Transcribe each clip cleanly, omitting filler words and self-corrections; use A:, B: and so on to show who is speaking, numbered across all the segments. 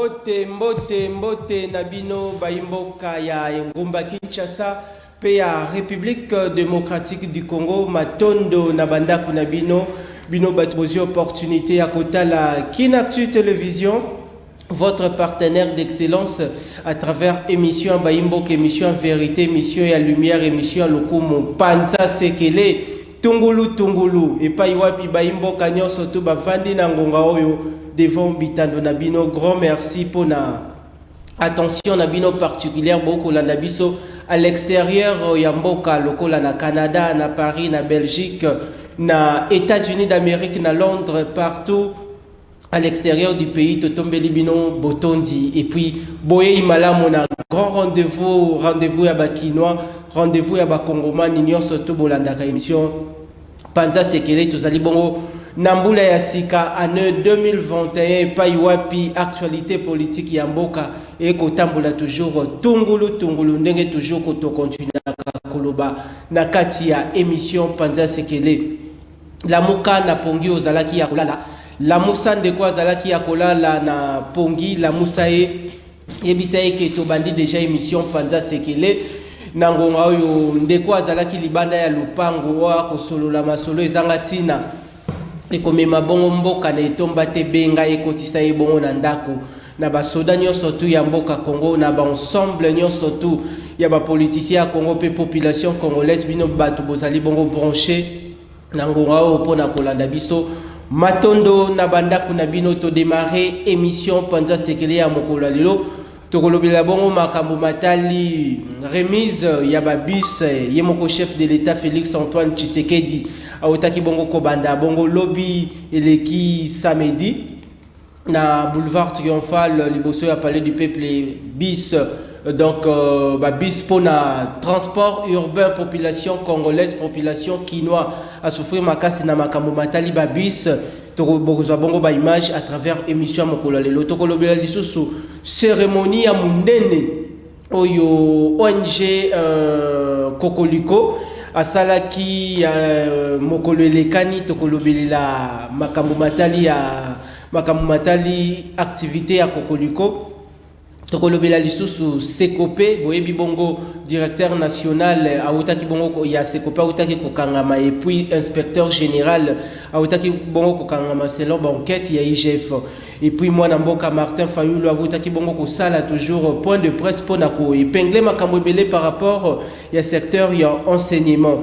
A: Mbote Nabino Baimboka ya Ngumba Kinshasa pe ya République démocratique du Congo Matondo Nabanda Kunabino bino batbozi opportunité à Kotala Kinactu Télévision, votre partenaire d'excellence à travers émission Baimboka, émission Vérité, émission ya Lumière, émission Lokumu Panza Sekele Tungulu et pa iwapi Baimboka nyonso to bavandi na ngonga oyo devant Bitando Nabino. Grand merci pour na attention Nabino particulière beaucoup la Nabiso à l'extérieur Yamboka lokola na Canada, na Paris, na Belgique, na États-Unis d'Amérique, na Londres, partout à l'extérieur du pays Totombeli Bino Botondi et puis Boye Imala mona grand rendez-vous ya bakinois, rendez-vous ya bakongoma ninion soto bolandaka émission Panza Sekele tozali bongo Nambula ya sika année 2021 pa iwapi actualité politique ya mboka et kotambula toujours tungulu ndenge toujours koto continuer koloba na kati ya émission Panza Sekele la muka na pongi ozalaki ya kolala la musa ndeko azalaki ya kolala na pongi la musa yebisa ke to bandi déjà émission Panza Sekele na ngonga oyo ndeko azalaki libanda ya lupango wa kosolola masolo ezanga tina ekomema bongo mboka na etomba te benga ekotisa ebongo na ndako na basoda nyonso tu ya mboka Congo na ba ensemble nyonso tu ya ba politicien ya Congo pe population congolaise bino bato bozali bongo branché na ngonga oyo pona kolanda biso matondo na bandako na bino to démarrer émission Panza Sekele ya mokolo lelo tokolobela bongo makambo matali remise ya babus ye moko chef de l'état Félix Antoine Tshisekedi aotaki bongo kobanda bongo lobby eleki samedi na boulevard triomphal liboso ya palais du peuple bis donc bis pour na transport urbain population congolaise population quinois a souffrir makasi na makambo matali babis tokozwa bongo ba image à travers émission mokolo lelo tokolobela lisusu cérémonie ya munene oyo ONG Kokoliko asalaki mokolo elekani tokolobelela makambo matali activité ya Kokoliko tokolobela lisusu Sekopé boyebi bongo directeur national autaki bongo ya Sekopé autaki kokangama et puis inspecteur général autaki bongo kokangama selon enquête ya IGF et puis moi na mboka Martin Fayulu autaki bongo ko sala toujours point de presse pour na ko épingler makambo belé par rapport ya secteur ya enseignement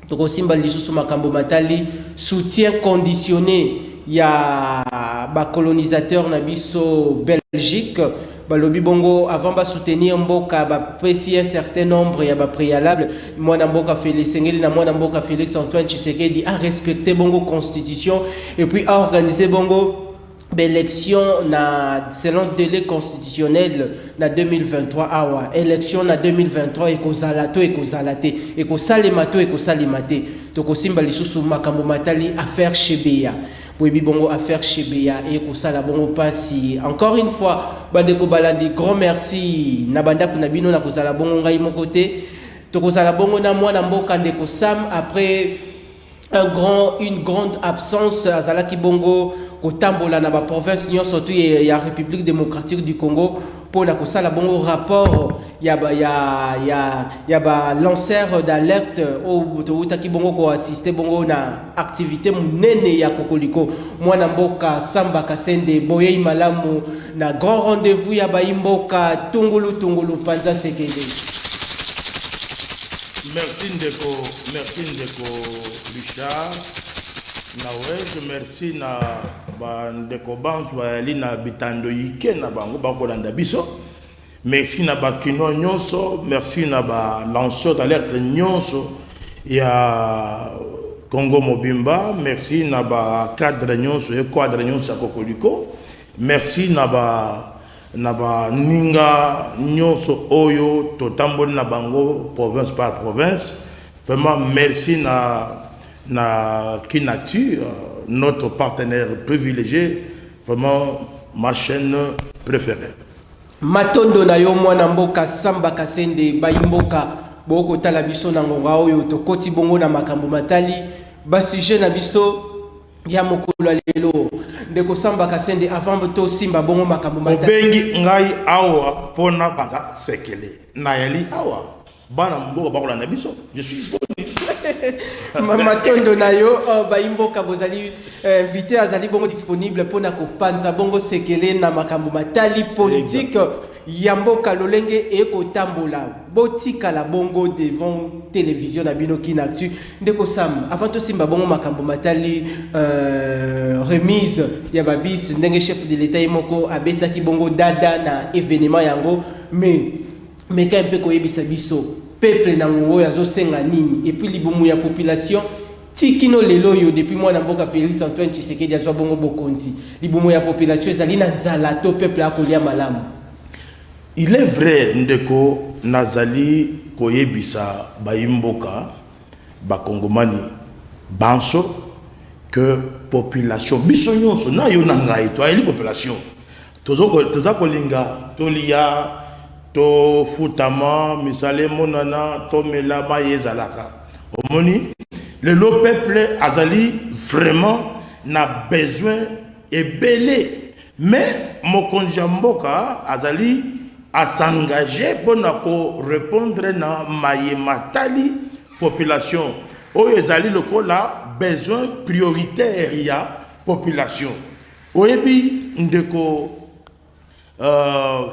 A: tokosimba lisusu makambo matali soutien conditionné ya ba colonisateur na biso Belgique balobi bongo avant ba soutenir mboka ba pesi un certain nombre ya ba préalable mwana mboka Félix Ngeli na mwana mboka Félix Antoine Tshisekedi a respecter bongo constitution et puis a organiser bongo élection na selon délai constitutionnel na 2023 awa élection na 2023 ekozalato ekozalate ekosalemato ekosalemate tokosimba lisusu makambo matali affaire Chebeya Boyebi bongo affaire Chebeya et kosala bongo pasi encore une fois bandeko balandi grand merci na banda kuna bino na kozala bongo ngai moko te tokozala bongo na mwana mboka ndeko Sam après une grande absence azalaki bongo kotambola na ba province nyonso tu ya République démocratique du Congo pour na kosala bongo rapport ya ba lanceur d'alerte au toutaki bongo ko assister bongo na activité munene ya Kokoliko mwana mboka Samba Kasende boye malamu na grand rendez-vous ya Baimboka tungulu Panza Sekele.
B: Merci Ndeko Richard. Merci na bandeko banzu na bitando yike na bango bakolanda biso. Merci na bakino nyonso, merci na ba lanceur d'alerte nyonso ya Congo Mobimba, merci na ba cadre nyonso e quadre nyonso ya Kokoliko. Merci na ba ninga nyonso oyo totamboli na bango province par province. Vraiment merci na Kinactu, notre partenaire privilégié, vraiment ma chaîne préférée.
A: Matondo na yo mwana mboka Samba Kasende Baimboka boko tala biso na ngonga oyo tokoti bongo na makambo matali ba sujet na biso ya mokolo lelo ndeko Samba Kasende avant to simba bongo makambo mata
B: obengi ngai awa pona banza sekele na yali awa bana mboka bakola na biso je suis disponible
A: matondo na yo baimboka bozali invité azali bongo disponible pona ko panza bongo sekele na makambo matali politique ya mboka lolenge eko tambola botika la bongo devant télévision na bino kinactu ndeko Sam avant to simba bongo makambo matali remise ya babis ndenge chef de l'état moko abeta ki bongo dada na événement yango mais ka mpe ko yebisa biso peuple na ngo ya zo senga nini et puis libumu ya population tikino lelo yo depuis moi na mboka Félix Antoine Tshisekedi azwa bongo bokonzi libumu ya population ezali na nzala to peuple akolia malamu.
B: Il est vrai ndeko nazali koyebisa baimboka bakongomani banso que population biso nyonso na yo na ngai to ayeli population toza kolinga tolia to futama misale monana to melaba yezalaka omoni le peuple azali vraiment na besoin ebele mais mokonzi ya mboka azali à s'engager pour répondre na mayematali population oyo ezali lokola besoin prioritaire ya population oyebi ndeko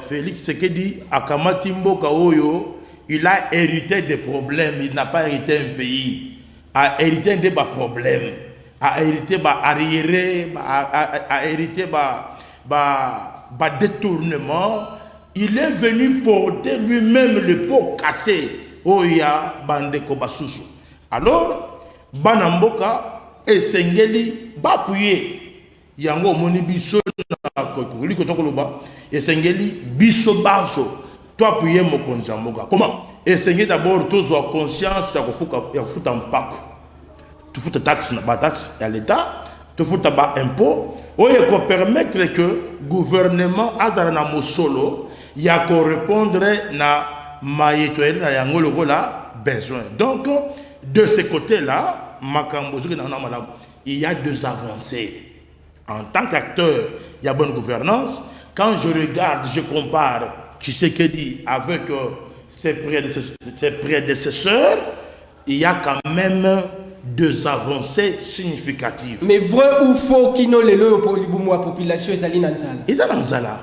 B: Félix Tshisekedi akamati mboka oyo il a hérité des problèmes, il n'a pas hérité un pays, a hérité des problèmes, a hérité arriéré, a hérité détournement. Il est venu porter lui-même le pot cassé au ya bandeko basusu. Alors, banamboka esengeli bapuye yango moni biso na kokuli kotokoloba esengeli biso baso toi puye mokonzi mboka. Comment? Esengeli d'abord tozwa conscience ya kofuta mpako. Tufuta taxe na ba taxe ya l'état, tufuta ba impôt, oye ko permettre que gouvernement azala na mosolo ya ko répondre na maïtoyel na yango lokola besoin. Donc de ce côté-là, il y a deux avancées. En tant qu'acteur, il y a bonne gouvernance. Quand je regarde, je compare Tshisekedi avec ses prédécesseurs, il y a quand même deux avancées significatives.
A: Mais vrai ou faux qui n'ont les lois pour la population, ils allaient
B: dans Zala.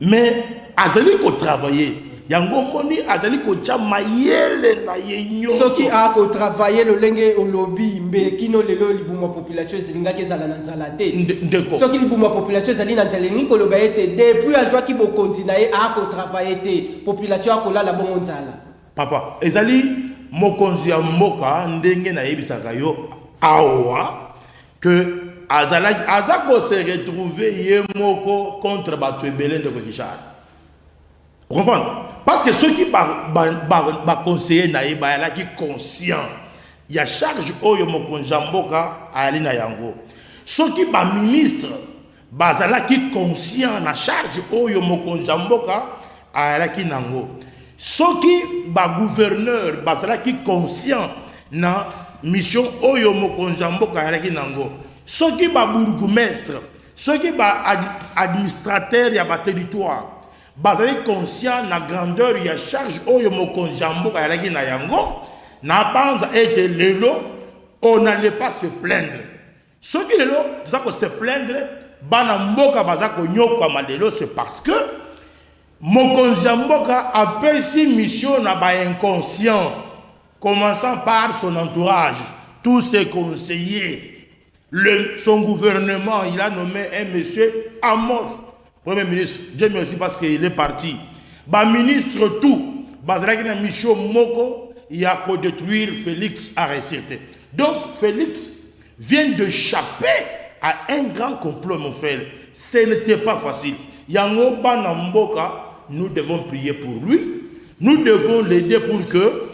B: Mais azali ko travailler yango moni azali ko chamayele na yenyo
A: ceux qui a ko travailler le lenge au lobby mais qui no lelo libuma population zelinga ke zala na nzala te ndeko ceux qui libuma population zali na nzala ni ko loba ete depuis azwa ki bo continuer a ko travailler te population a ko la bongo nzala
B: papa ezali mokonzi ya mboka ndenge na yebisaka yo awa que azako se retrouver yemoko contre batwebele de Kokishara. Vous comprenez? Parce que ceux qui conseiller naïba là qui conscient, il y a charge oyo mokonzi mboka ali na yango. Ceux qui ministre bazala qui conscient na charge oyo mokonzi mboka ali ki nango. Ceux qui gouverneur bazala qui conscient na mission oyo mokonzi mboka ali ki nango. Ceux qui sont bourgmestre, ceux qui sont administrateurs de territoire, sont conscients de la grandeur et de la charge de Mokonjambo et na yango, na banza et lelo, on n'allait pas se plaindre. Ceux qui lelo, se plaindre, banamboka bazako nyoko amadelo, c'est parce que Mokonjambo a payé mission na ba inconscient, commençant par son entourage, tous ses conseillers. Son gouvernement, il a nommé un monsieur Amos, Premier ministre. Dieu merci parce qu'il est parti. Ministre tout. Michel Moko, il a qu'à détruire Félix Arrêté. Donc Félix vient d'échapper à un grand complot, mon frère. Ce n'était pas facile. Yango Banamboka, nous devons prier pour lui. Nous devons l'aider pour que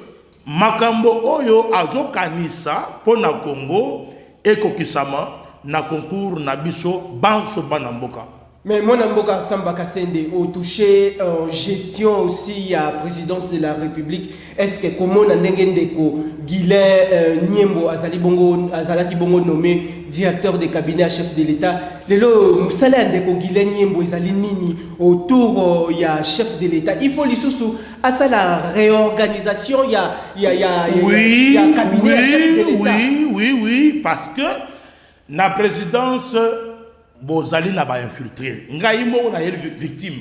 B: Makambo Oyo Azokanisa pour na Congo. Et kokisama na concours na biso banso banamboka
A: Mais moi, Namboka Samba Kassende, au touché gestion aussi à la présidence de la République, est-ce que comment on a Ndeko Guilain Niembo Azalaki Bongo nommé directeur de cabinet à chef de l'État, le Moussala Ndeko Guilain Niembo Azali Nini autour il y a chef de l'État. Il faut l'issoussou à ça la réorganisation, il y a cabinet à chef de l'État.
B: Oui, parce que la présidence Bozali n'a pas infiltré. Ngaïmo n'a été victime.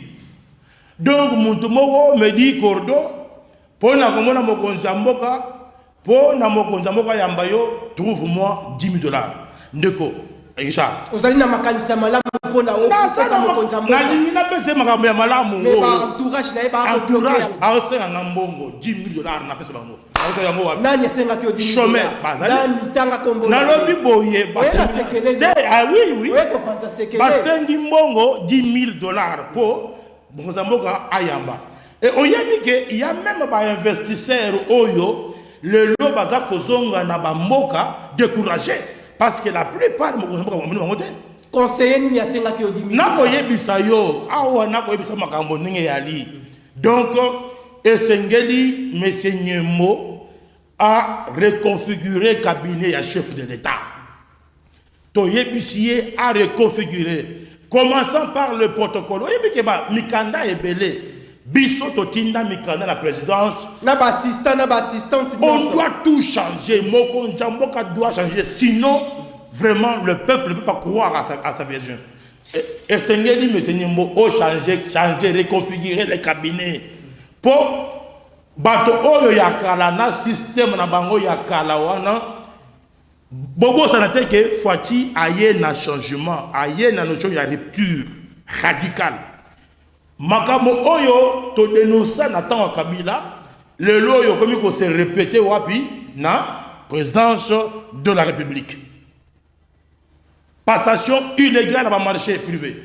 B: Donc, Moutoumoro me dit Cordo, pour na komona mokonzamboka, pour na mokonzamboka yambayo, trouve-moi 10 000 $. Ndeko, Richard.
A: Ozali na makanisa malamu pour na opusasa mokonzamboka.
B: Na limina pese makambo ya malamu.
A: Mais ba entourage na ba
B: entourage, aosenga ngambongo 10 000 $. Na pese bango.
A: Nani asenga ki 10 000 $?
B: Chômeur,
A: nani tanga kombo.
B: Na lobi boye, ah oui. Basengi mbongo 10 000 $ pour Mozamboka Ayamba. Et il y a même des investisseurs Oyo, le lot baza kozonga na bamboka découragé parce que la plupart de Mozamboka
A: conseiller ni asenga ki 10 000 $.
B: Na koyebisa yo, awa na koyebisa makambo ndenge yali. Donc esengeli monsieur Nyembo a reconfiguré le cabinet à chef de l'État. Toyebissier a reconfiguré. Commençant par le protocole. Mikanda est belé. Bisso Totinda Mikanda la présidence. On doit tout changer. Moko Njamboka doit changer. Sinon, vraiment, le peuple ne peut pas croire à sa vision. Et Seigneur, monsieur Nyembo, changer, reconfigurer les cabinets. Pour bato oyo yakala na système na bango yakala wana bobo sanate ke fati aye na changement aye na notion ya rupture radicale makamo oyo to dénoncer na temps Kabila le loyo comme ko se répéter wapi na présidence de la République passation illégale à marché privé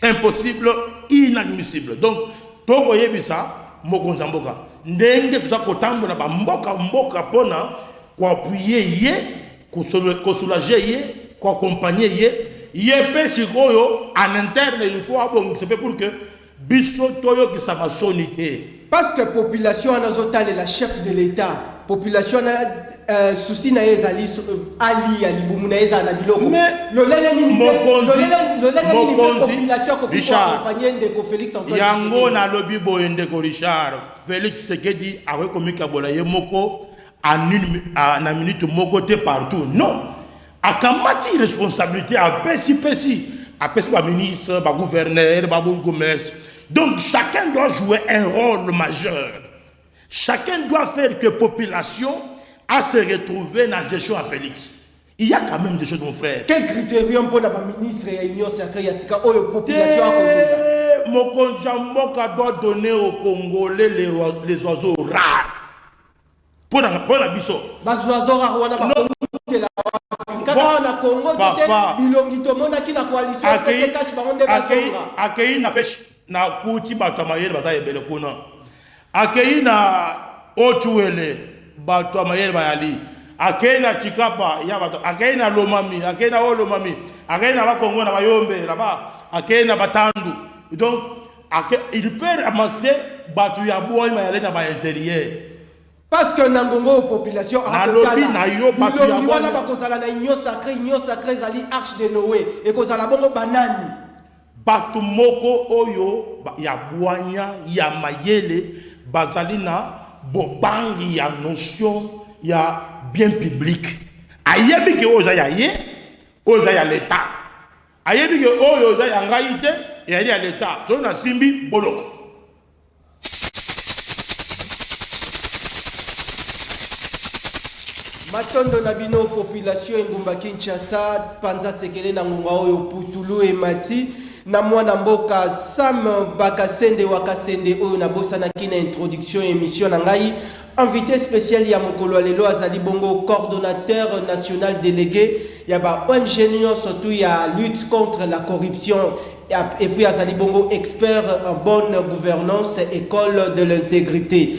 B: impossible inadmissible donc to yebisa mokonzamboka ndenge tuza kotambola ba mboka pona ko appuyer ye ko soulager ye ko accompagner ye pe sikoyo en interne il faut abon c'est pour que biso toyo ki sama sonité
A: parce que population anazotale la chef de l'État population na souci na ezali ali ali bumuna eza na biloko le population ko accompagner ndeko Félix Antoine
B: yango na lobi boye ndeko Richard Félix Sekedi a rekomika bola ye moko na minute moko te partout non akamati responsabilité a pesi ba ministre ba gouverneur ba bourgmestre donc chacun doit jouer un rôle majeur chacun doit faire que population à se retrouver dans la gestion à Félix. Il y a quand même des choses, mon frère.
A: Quel critérium pour la ministre et l'Union sacrée Yassika ou la population à cause
B: Mokonjamboka doit donner aux Congolais les oiseaux rares. Pour la biso.
A: Les oiseaux rares, on a pas de la Quand on a Congo, bilongito mona ki na coalition fait cash ba onde ba zonga.
B: Akei na fesh na kuti batamayele bazayebele kuna. Akei na otuele bato amayele bayali akena chikapa ya bato akena lomami akena olomami akena ba Congo na bayombe là-bas akena batandu donc il peut ramasser bato ya boy mayele na ba intérieur
A: parce que nangongo population
B: a lobi na yo bato ya boy
A: na ba kozala na union sacrée zali arche de Noé et kozala bongo banani
B: bato moko oyo ya boanya ya mayele bazalina bobangi ya notion ya bien public ayebi ke oza ya ye oza ya l'état ayebi ke oza ya ngaite ya l'état so na simbi boloko
A: matondo na bino population engumba Kinshasa panza sekele na ngonga oyo putulu emati na mwana mboka Sam Bakasende Wakasende oyo na bosana kina introduction émission na ngai invité spécial ya mokolo alelo azali bongo coordonnateur national délégué ya ba ONG surtout ya lutte contre la corruption et puis azali bongo expert en bonne gouvernance école de l'intégrité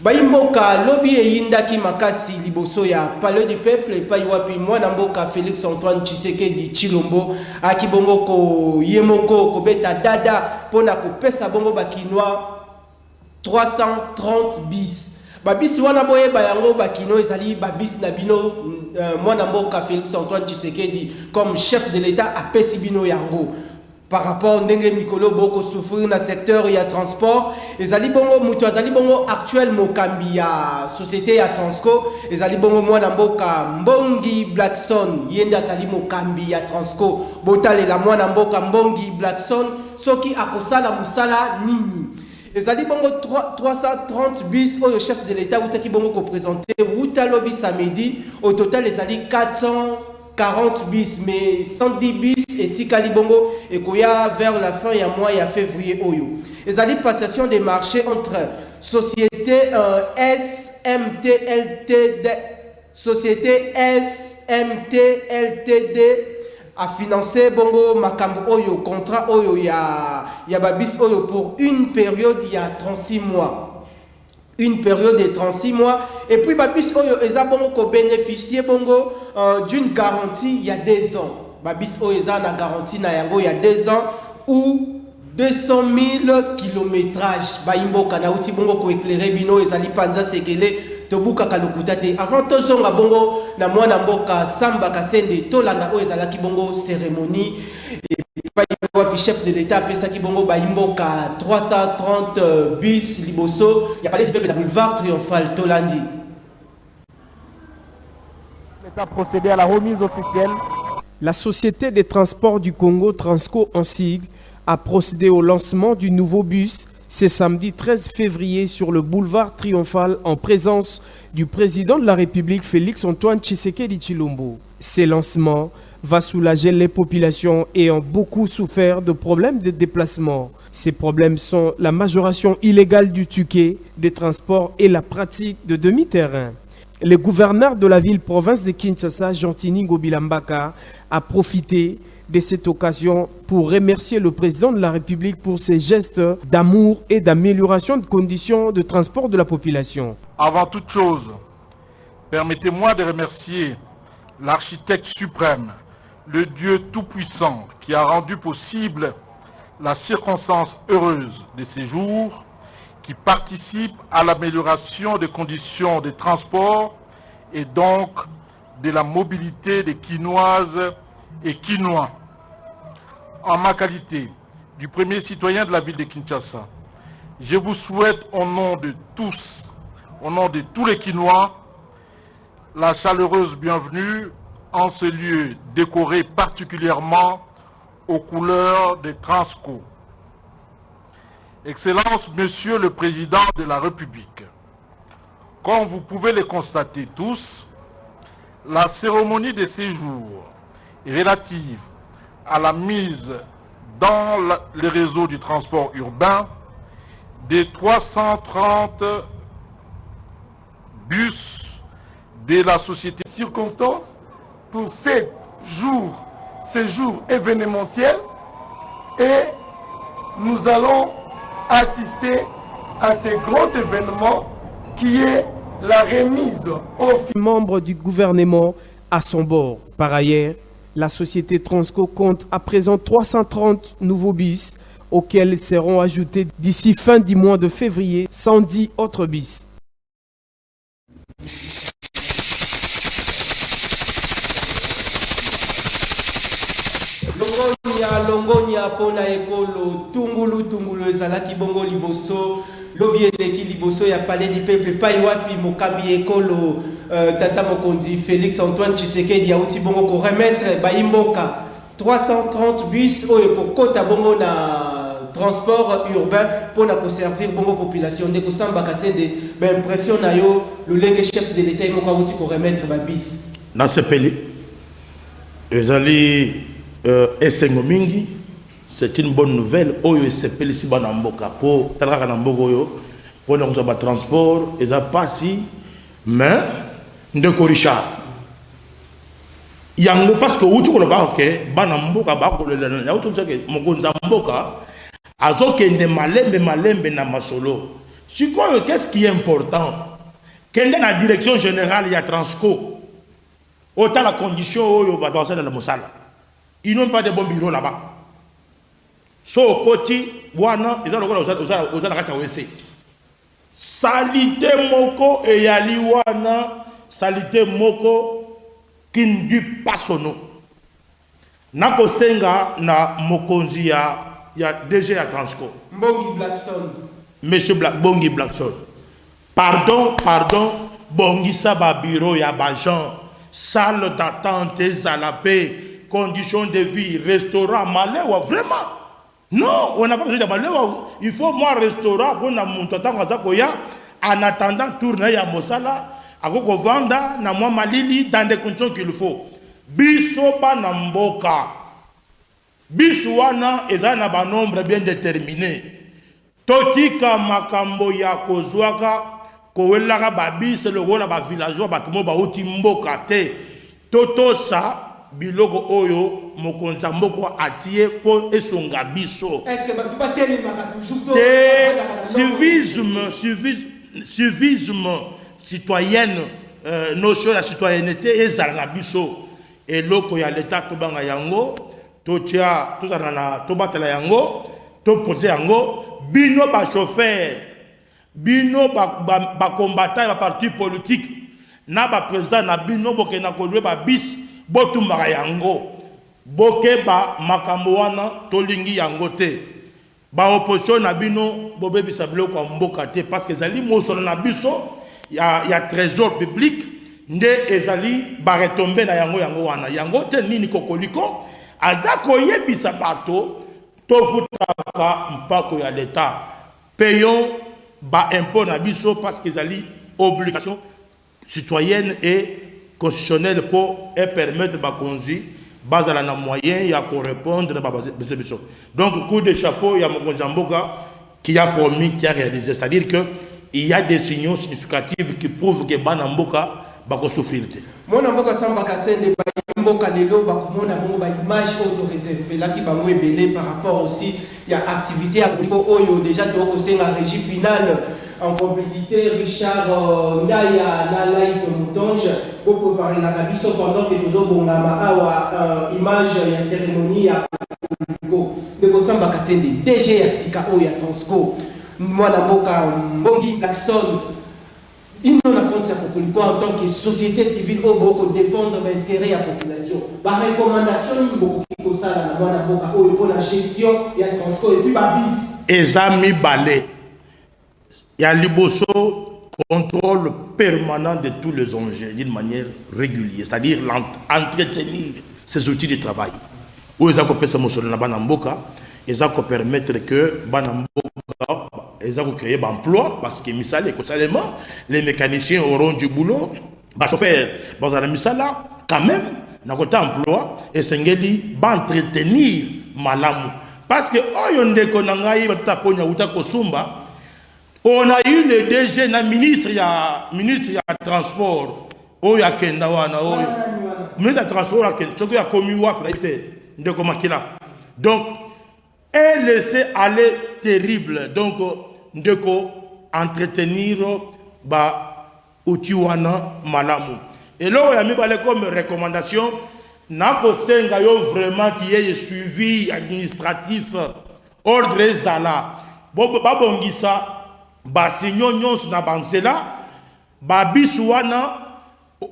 A: Baimboka lobby e yindaki makasi liboso ya Palais du Peuple et paiwapi mwana mboka Félix Antoine Tshisekedi Tshilombo akibongo ko yemoko ko beta dada pona ko pesa bongo bakinois 330 bis. Babis wana boye bayango bakino ezali babis na bino mwana mboka Félix Antoine Tshisekedi comme chef de l'État a pesi bino yango. Par rapport ndenge mikolo boko souffrir na secteur ya transport ezali bongo mutu azali bongo actuel mokambi ya société ya Transco ezali bongo mwana mboka Mbongi Blackson yenda azali mokambi ya Transco botale la mwana mboka Mbongi Blackson soki akosala musala nini ezali bongo 330 bis oyo chef de l'État utaki bongo ko présenter wuta lobby samedi au total ezali 440 bis, mais 110 bis et Tikali Bongo et Koya vers la fin ya mois ya février Oyo. Les ali passation des marchés entre société société SMT-LTD a financé Bongo Makambo Oyo, contrat Oyo ya Babis Oyo pour une période il y a 36 mois. Une période de 36 mois. Et puis, Babis Oyo, Eza Bongo ko bénéficier Bongo d'une garantie il y a 2 ans. Babis Oyo, Eza na garantie na yango il y a 2 ans ou 200 000 kilométrages. Baimbo Kanauti Bongo ko éclairer Bino, Ezali Panza Sekele, Tobuka Kalokutate. Avant Tozonga Bongo, na mwana mboka Samba Kasende, Tolanda Oyo Ezala ki Bongo cérémonie. Et puis chef de l'État pesa ki bongo baimboka 330 bis liboso ya Palais du Peuple na boulevard Triomphal Tolandi.
C: L'État procédé à la remise officielle.
D: La Société des transports du Congo, Transco en sigle, a procédé au lancement du nouveau bus ce samedi 13 février sur le boulevard Triomphal en présence du président de la République Félix Antoine Tshisekedi Tshilombo. Ces lancements va soulager les populations ayant beaucoup souffert de problèmes de déplacement. Ces problèmes sont la majoration illégale du ticket de transport et la pratique de demi-terrain. Le gouverneur de la ville-province de Kinshasa, Jantini Gobilambaka, a profité de cette occasion pour remercier le président de la République pour ses gestes d'amour et d'amélioration de conditions de transport de la population.
E: Avant toute chose, permettez-moi de remercier l'architecte suprême, le Dieu Tout-Puissant qui a rendu possible la circonstance heureuse de ces jours qui participe à l'amélioration des conditions de transport et donc de la mobilité des Quinoises et Quinois. En ma qualité du premier citoyen de la ville de Kinshasa, je vous souhaite au nom de tous, au nom de tous les Quinois, la chaleureuse bienvenue en ce lieu décoré particulièrement aux couleurs de Transco. Excellence, Monsieur le Président de la République, comme vous pouvez le constater tous, la cérémonie de séjour relative à la mise dans le réseau du transport urbain des 330 bus de la société
C: Circonstance pour ces jours événementiels et nous allons assister à ce grand événement qui est la remise aux
D: membres du gouvernement à son bord. Par ailleurs, la société Transco compte à présent 330 nouveaux bus auxquels seront ajoutés d'ici fin du mois de février 110 autres bus.
A: Longonia pona ekolo tungulu ezalaki bongo liboso lobi eleki liboso ya Palais du Peuple pai wapi mokambi ekolo tata mokonzi Félix Antoine Tshisekedi auti bongo ko remettre baimboka 330 bus oyo kokota bongo na transport urbain pour ko servir bongo population de Kosamba Kasende ba impression na yo le lenge chef de l'État moko auti ko remettre ba bis
B: na sepeli ezali esengo mingi. C'est une bonne nouvelle. Oyo sepeli si bana mboka po talaka na mboka oyo po na ba transport eza pasi mais ndeko Richard yango parce que utu ko ba ke bana mboka ba ko le na utu ke mokonza mboka azokende malembe na masolo Qu'est-ce qui est important? Quelle est la direction générale, il y a Transco. Autant la condition où va passer dans le Moussala. Ils n'ont pas de bons bureaux là-bas. So côté, wana, ils ont le Salité moko et yali wana, salité moko qui ne dit pas son nom. Nako senga na mokonzi ya DG à Transco.
A: Bongi Blackson.
B: Monsieur Bongi Blackson. Pardon, Bongi Saba bureau ya bajan, salle d'attente, zalapé, conditions de vie, restaurant, maléwa, vraiment. Non, on n'a pas besoin de maléwa. Il faut moi restaurant, bon, en attendant tourner à Mosala, à Vanda, na moi malili, dans des conditions qu'il faut. Bisoba Namboka. Biswana, ezana ba nombre bien déterminé. Totika makambo ya kozwaka kowelaka babise le rôle ba villageois batumo ba utimboka te totosa biloko oyo mokonza mboko atie po esonga biso.
A: Est-ce que batu bateli maka toujours
B: civisme citoyenne notion la citoyenneté ezala biso eloko ya l'état tobanga yango totia tozana na tobatela yango to poser yango. Bino ba chauffeur, bino ba combattant ba parti politique, na ba président na bino boke na kolwe ba bis botumba yango, boke ba makambo wana tolingi yango te. Ba opposition na bino bobe bisablo ko mboka te parce que zali moso na biso ya trésor public nde ezali ba retomber na yango wana yango te nini kokoliko azako yebisa bato. Tofutaka mpako ya l'État. Payons bas impôt na biso parce qu'ils ont obligation citoyenne et constitutionnelle pour permettre ba konzi bazala na moyen ya correspondre na besoin biso. Donc coup de chapeau ya Mokonzamboka qui a promis, qui a réalisé, c'est-à-dire que il y a des signaux significatifs qui prouvent que Banamboka va souffrir.
A: Mon amboka samba kasende mboka lelo bakomona bongo ba image auto-réservée là qui va moins belé par rapport aussi il y a activité à Koliko Oyo déjà de la régie finale en complicité Richard Ndaya Nalaït Moutonge pour préparer la cabisso pendant que nous avons bonga image ya cérémonie ya Koliko de samba kasende DG ya Sika Oya Transco mwana mboka Mbongi Blackson. Il n'a pas de en tant que société civile pour défendre l'intérêt de la population. La recommandation pour la gestion et la transport et puis la bis.
B: Ezami Balé. Il y a l'Iboso contrôle permanent de tous les enjeux d'une manière régulière, c'est-à-dire entretenir ces outils de travail. Où ils ont permettre que Banamboka ils ont créé un emploi parce que les mécaniciens auront du boulot. Les chauffeurs, quand même, dans côté emploi, et Sengeli va entretenir Malamu. Parce que on a eu le DG, le ministre de transport, ministre de transport, qui a commis donc, et laisser aller terrible. Donc, ndeko entretenir ba utiwana malamu. Et là, il y a comme recommandation, nako senga yo vraiment qui est suivi administratif, ordre zala. Babongisa, ba signons na banzela, ba biswana,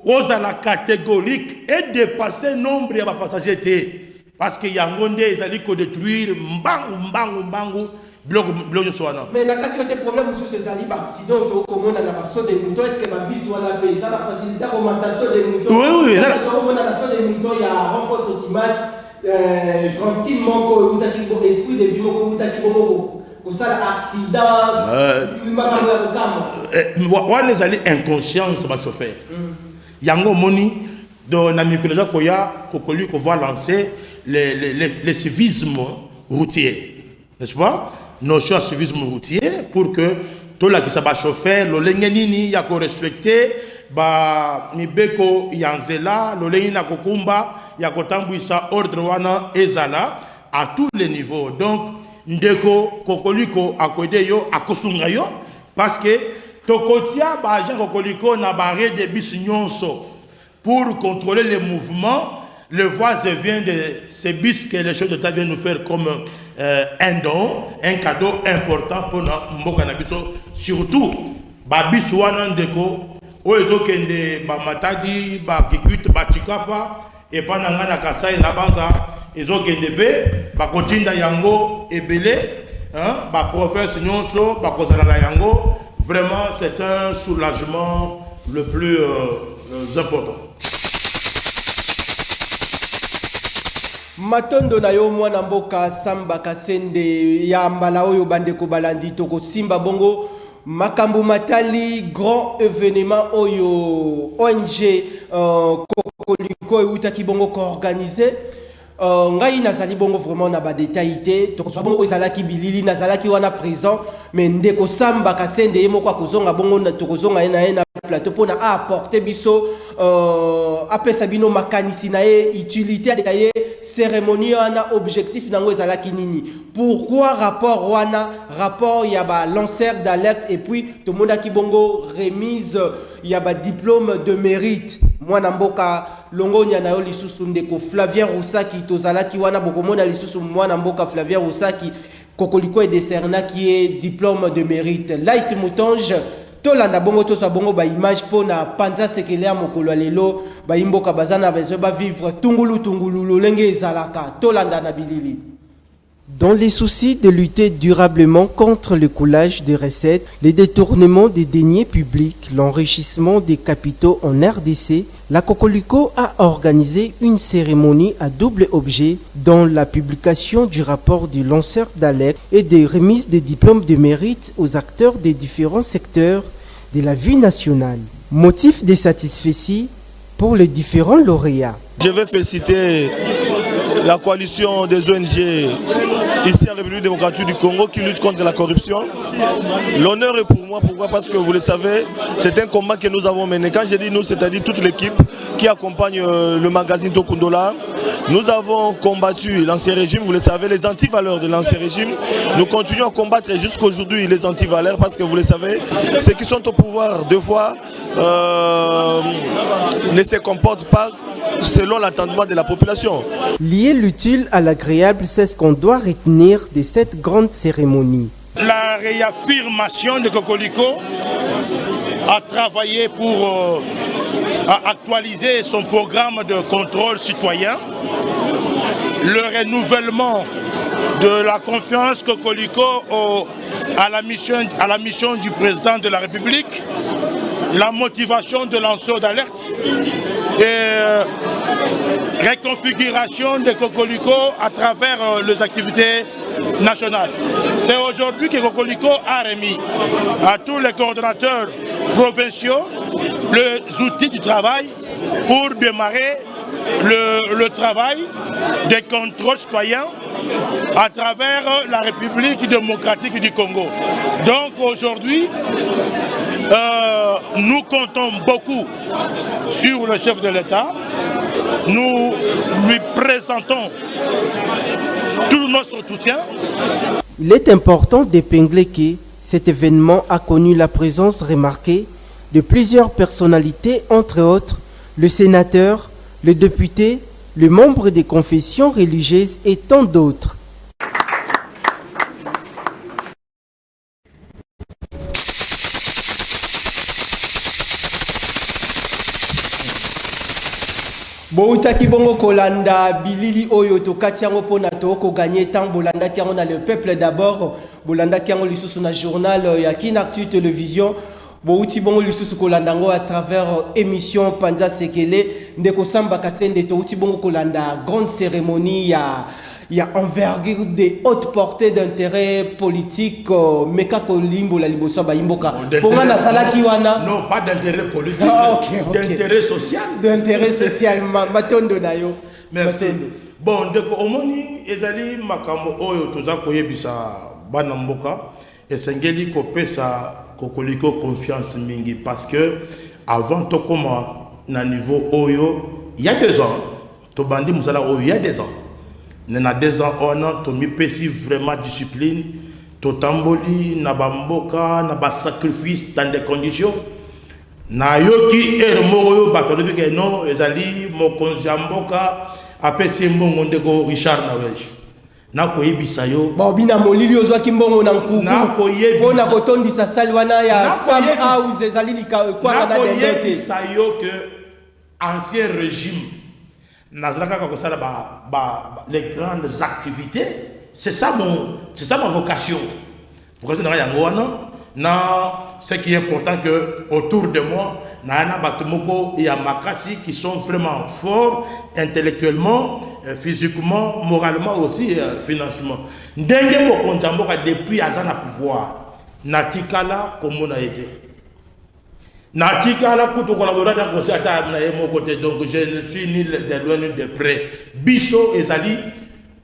B: ozala catégorique et dépasser nombre de passagers. Parce que Yangonde, ils allaient détruire mbangu, bloc soana.
A: Mais la qualité des problèmes sur ces accidents, comment on a la façon des moutons, est-ce que ma bis soit la paix, ça la facilité l'augmentation des moutons.
B: Oui,
A: ça l'augmentation des moutons, il y a un rencontre au CIMAT, tranquille, manque, esprit de vie, manque, pour ça, l'accident,
B: on les allait inconscients, c'est ma chauffeur. Yango Moni, dans la Mikola Koya, Kokoli, qu'on va lancer les civismes routiers, n'est-ce pas? Notion de civisme routier pour que tout le qui s'est chauffeur, le lengenini y a qu'on respecter, ba mibeko yanzela, le lengenina kokumba, y a qu'on tambuisa ordre wana ezala à tous les niveaux. Donc ndeko kokoliko akodeyo akosungayo parce que tokotia ba agent Kokoliko na barré de bis nyonso pour contrôler les mouvements, le voies et vient de ces bis que les chefs d'État viennent nous faire comme un don, un cadeau important pour mboka na biso, surtout ba bis wana ndeko oezo kende ba Matadi ba Kikuit ba Chikapa et pendant na Kasai na banza ezo kende be ba kotinda yango ebele hein ba professeur nyonso ba kozala na yango. Vraiment, c'est un soulagement le plus important.
A: Matondo na yo mwana mboka Samba Kasende ya mbala oyo bandeko balandi toko simba bongo makambo matali grand événement oyo ONG Kokoliko eutaki bongo ko organiser ngai nazali bongo vraiment na ba détail te to so bongo ezalaki bilili nazalaki wana présent mais ndeko Samba Kasende yemo kwa kozonga bongo na to kozonga na plateau pour na apporter biso apesa bino makanisi na ye utilité détaillé cérémonie wana objectif nango ezalaki nini pourquoi rapport ya ba lanceur d'alerte et puis to mondaki bongo remise ya ba diplôme de mérite mwana mboka longonya na yo lisusu ndeko Flavien Roussaki tozalaki wana bokomona lisusu mwana mboka Flavien Roussaki Kokoliko et décerna qui est diplôme de mérite Light Moutonge tolanda bongo tosa bongo ba image pona panza sekele ya mokolo lelo ba imboka bazana bezo ba vivre tungulu lolenge ezalaka tolanda na bilili.
D: Dans les soucis de lutter durablement contre le coulage de recettes, les détournements des deniers publics, l'enrichissement des capitaux en RDC, la Kokoliko a organisé une cérémonie à double objet dont la publication du rapport du lanceur d'alerte et des remises des diplômes de mérite aux acteurs des différents secteurs de la vie nationale. Motif de satisfaction pour les différents lauréats.
F: Je vais féliciter la coalition des ONG ici en République démocratique du Congo qui lutte contre la corruption. L'honneur est pour moi, pourquoi? Parce que vous le savez, c'est un combat que nous avons mené. Quand je dis nous, c'est-à-dire toute l'équipe qui accompagne le magazine Tokundola. Nous avons combattu l'ancien régime, vous le savez, les antivaleurs de l'ancien régime. Nous continuons à combattre jusqu'aujourd'hui les antivaleurs parce que vous le savez, ceux qui sont au pouvoir deux fois ne se comportent pas selon l'attendement de la population.
D: Lier l'utile à l'agréable, c'est ce qu'on doit retenir de cette grande cérémonie.
B: La réaffirmation de Kokoliko a travaillé pour actualiser son programme de contrôle citoyen, le renouvellement de la confiance Kokoliko à la mission du président de la République, la motivation de lanceurs d'alerte et réconfiguration de Kokoliko à travers les activités nationales. C'est aujourd'hui que Kokoliko a remis à tous les coordonnateurs provinciaux les outils du travail pour démarrer le travail des contrôles citoyens à travers la République démocratique du Congo. Donc aujourd'hui, nous comptons beaucoup sur le chef de l'État. Nous lui présentons tout notre soutien.
D: Il est important d'épingler que cet événement a connu la présence remarquée de plusieurs personnalités, entre autres le sénateur, le député, le membre des confessions religieuses et tant d'autres.
A: Boutaki bongo kolanda bilili oyo to katiango pona to ko gagner temps bolanda kiango na le peuple d'abord bolanda kiango lisusu na journal ya Kinactu télévision bouti bongo lisusu kolanda ngo à travers émission Panza Sekele ndeko Samba Kasende to uti bongo kolanda grande cérémonie ya envergure de haute portée d'intérêt politique meka kolimbo la liboso ba imboka ponga na salaki wana
B: non pas d'intérêt politique d'intérêt social matondo na yo merci bon ndeko omoni ezali makambo oyo toza koyebisa bana mboka esengeli kopesa Kokoliko confiance mingi parce que avant to koma na niveau oyo il y a 2 ans to bandi musala oyo il y a 2 ans. Nous avons 2 ans, on a mis vraiment discipline, totamboli na bamboka na ba sacrifice dans des conditions na yoki moko bato que non ezali mokonzi ya mboka apesi mbongo ndeko Richard Nawej na koyebisa yo
A: ba obina molili ozwaki mbongo na nkuku mpona kotondisa sali wana ya Sam House ezali likwanga na dendete
B: koyebisa yo que ancien régime nazalaka kosala les grandes activités. C'est ça ma vocation. Pourquoi je n'ai rien ce qui est important que autour de moi, Nana Batumoko et Amakasi qui sont vraiment forts intellectuellement, physiquement, moralement aussi, financièrement. Ndenge Mokontamboka depuis Azana pouvoir, Natikala comme on a été. Natikala kuto collaborer dans le côté, donc je ne suis ni de loin ni de près. Bisso ezali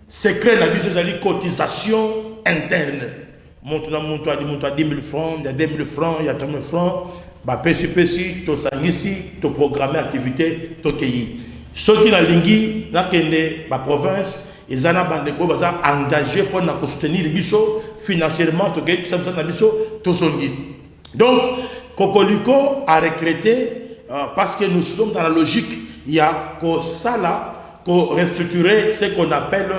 B: secret la biso ezali cotisation interne. Montre à 10 000 francs, il y a 2 000 francs, il y a 3 000 francs. Bah, pesi, to sangisi, to programmer activité, to keyi. Ceux qui na lingi, na kende, ba province, ils en ont engagé pour nous soutenir les biso financièrement, to keyi, tout ça na biso, to songi. Donc, Kokoliko a recruté, parce que nous sommes dans la logique, il y a ko sala, ko restructurer ce qu'on appelle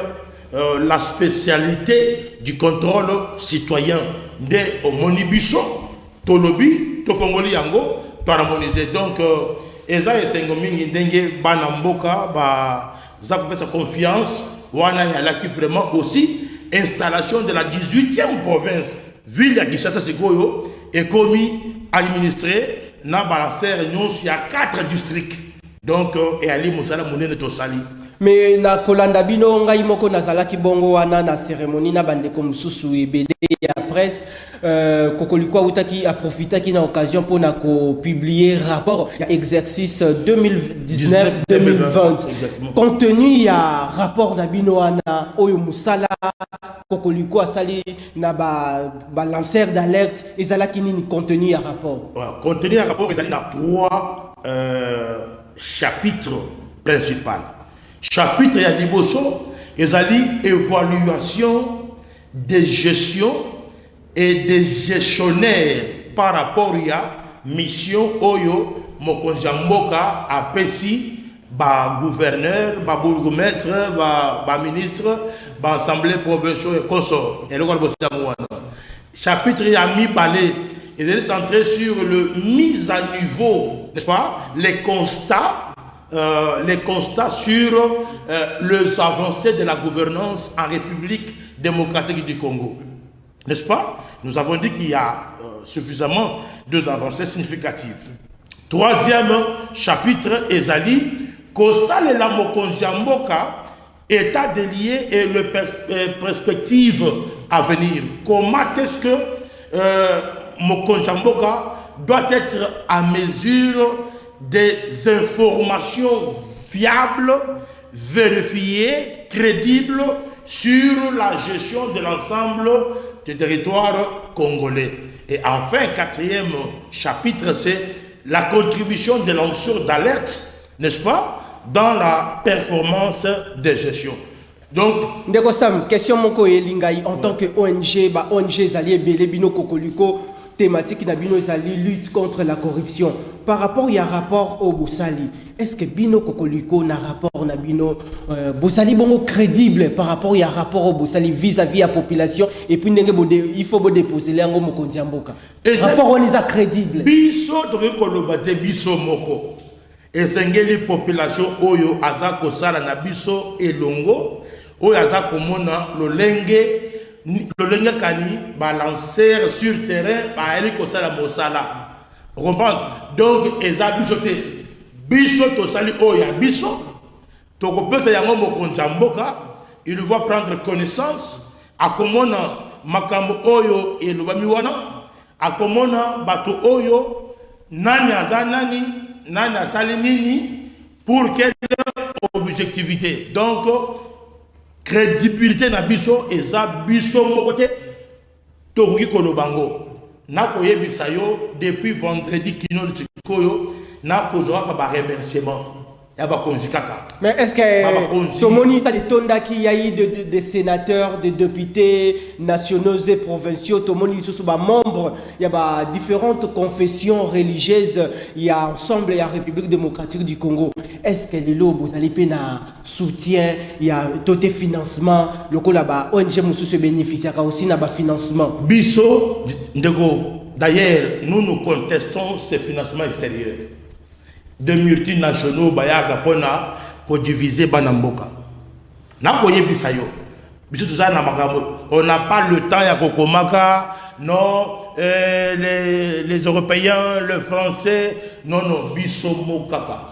B: la spécialité du contrôle citoyen de Omonibiso, Tolobi, Tofongoli Yango, Toramonisé. Donc, Eza et Sengomingi Ndenge, Banamboka, ça fait sa confiance, Wana Yalaki vraiment aussi, installation de la 18e province, ville de Kinshasa Segoyo, est commis, administré, na balancer réunion, il y a 4 districts. Donc, et Ali Moussala Mounene Tosali.
A: Mais na kolanda bino ngai moko nazalaki bongo wana na cérémonie na bandeko mususu ebele ya presse Kokoliko utaki a profitaki na occasion pour na ko publier rapport ya exercice 2019-2020 compte tenu ya rapport na bino wana oyo musala Kokoliko asali na ba lanceur d'alerte ezalaki nini contenu ya rapport
B: contenu ya rapport ezali na 3 chapitres principaux. Chapitre ya liboso ezali évaluation des gestions et des gestionnaires par rapport à mission oyo mokonzi mboka apesi ba gouverneur ba bourgmestre ba ministre ba assemblée provinciale et consort et le chapitre ya mi balé est centré sur le mise à niveau, n'est-ce pas, les constats sur les avancées de la gouvernance en République démocratique du Congo. N'est-ce pas? Nous avons dit qu'il y a suffisamment de avancées significatives. 3e chapitre, Ezali, Kosale la Mokonzi Mboka, état délié et le perspective à venir. Comment est-ce que Mokonzi Mboka doit être à mesure des informations fiables, vérifiées, crédibles sur la gestion de l'ensemble du territoire congolais. Et enfin, 4e chapitre, c'est la contribution des lanceurs d'alerte, n'est-ce pas, dans la performance des gestions. Donc,
A: Ndeko Sam, question moko elingai en tant que ONG, ONG Zali Ebele Bino Kokoliko, thématique na bino ezali lutte contre la corruption. Par rapport à rapport au Boussali, est-ce que Bino Kokoliko na rapport na bino Boussali bongo crédible par rapport à rapport au Boussali vis-à-vis la population et puis il faut déposer les ngomo kondiamboka. Rapport on est crédible.
B: Biso to kolobate biso moko. Et sengeli population oyo azako sala na biso elongo oyo azako mona lolenge kani balancer sur terrain ba eli ko sala mosala. Vous comprenez? Donc eza biso te biso to sali oya biso to ko pesa yango mokonza mboka il va prendre connaissance akomona makambo oyo elobami wana akomona bato oyo nani azanani nani asali nini pour quelle objectivité. Donc crédibilité na biso eza biso mokote to ki kolobango na koyebisa yo depuis vendredi kino tsikoyo na kozwaka ba remerciement ya ba konzi kaka.
A: Mais est-ce que Tomoni ça des tonda qui y a eu des sénateurs, des députés nationaux et provinciaux, Tomoni sous ba membres, il y a différentes confessions religieuses, il y a ensemble il y a République démocratique du Congo. Est-ce que les lobes vous allez pena soutien, il y a tout financement, le ko là-bas ONG musu se bénéficier aussi na ba financement.
B: Biso ndeko d'ailleurs nous contestons ces financements extérieurs. De multinationaux bayaka pona pour diviser banamboka. Na koye bisayo. Biso tout ça na makambo. On n'a pas le temps ya kokomaka. Non, les Européens, le Français, non, biso mokaka.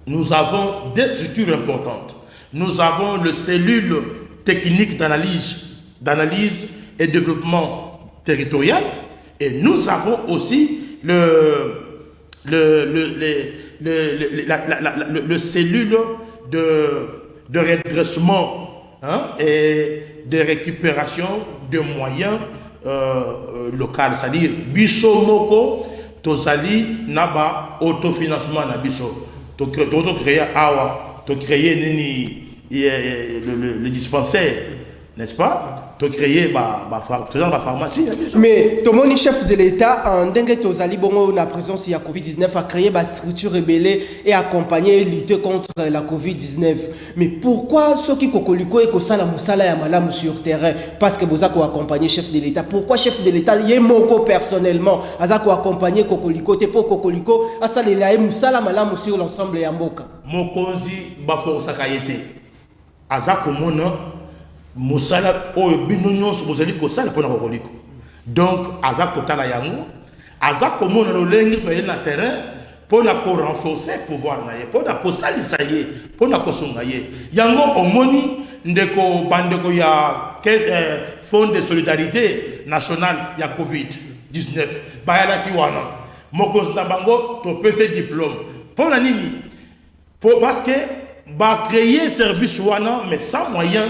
B: Nous avons des structures importantes. Nous avons le cellule technique d'analyse et développement territorial. Et nous avons aussi le cellule de redressement et de récupération de moyens locaux. C'est-à-dire, biso moko, tozali naba autofinancement na biso. To créer awa, to créer le dispensaire, n'est-ce pas? To créer la pharmacie.
A: Mais Tomoni chef de l'État en dengue tozali bongo na présence ya Covid-19 a créé ba structure rebelle et accompagner et lutter contre la Covid-19. Mais pourquoi ceux qui kokoliko et kosala musala ya malamu sur terrain parce que boza ko accompagner chef de l'État? Pourquoi chef de l'État yemoko personnellement aza ko accompagner kokoliko te po kokoliko asalela e musala malamu sur l'ensemble ya mboka?
B: Mokonzi ba força kayete. Aza komona Moussala oyo bino nyonso bozali kosala pona kokoliko. Donc aza kotala yango, aza komona lolengi to na terrain pona ko renforcer pouvoir na ye, pona ko salisa ye, pona ko sunga ye. Yango omoni ndeko bandeko ya Fonds de solidarité nationale ya Covid-19 bayala ki wana. Mokonzi na bango to pese diplôme. Pona nini? Parce que ba créer service wana mais sans moyens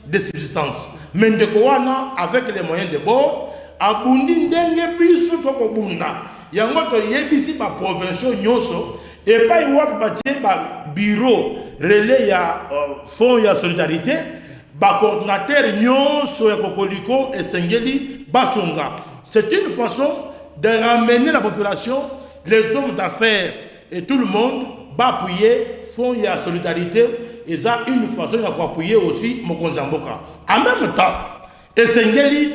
B: de subsistance. Mais de Kouana, avec les moyens de bord, abundi ndenge biso toko bunda. Yango to yebisi ba provinciaux nyonso et pas iwa batie ba bureau relais ya fonds ya solidarité, ba coordinateur nyonso ya kokoliko et sengeli basonga. C'est une façon de ramener la population, les hommes d'affaires et tout le monde va appuyer fonds ya solidarité. Et ça, une façon d'appuyer aussi Mokonzi Mboka. En même temps, Essengeli,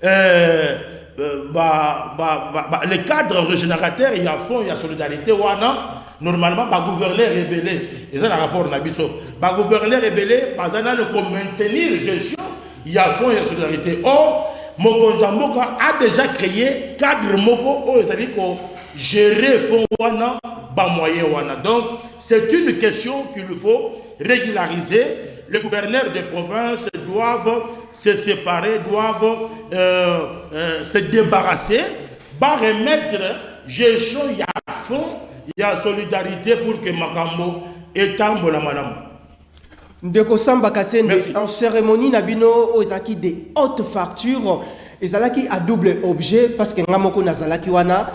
B: le cadre régénérateur, il y a fonds, il y a solidarité, normalement, le gouverneur rébellé, et ça, le rapport Nabiso, le gouverneur rébellé, le maintenir gestion, il y a fonds, il y a solidarité. Or, Mokonzi Mboka a déjà créé cadre Moko, c'est-à-dire gérer fonds wana ba moyen wana. Donc c'est une question qu'il faut régulariser. Les gouverneurs des provinces doivent se séparer, doivent se débarrasser, ba remettre gestion ya fonds, ya solidarité pour que Makambo étambe la madame.
A: Ndeko Samba Kassende, en cérémonie nabino ozaki de haute facture. Ezalaki à double objet parce que ngamoko nazalaki wana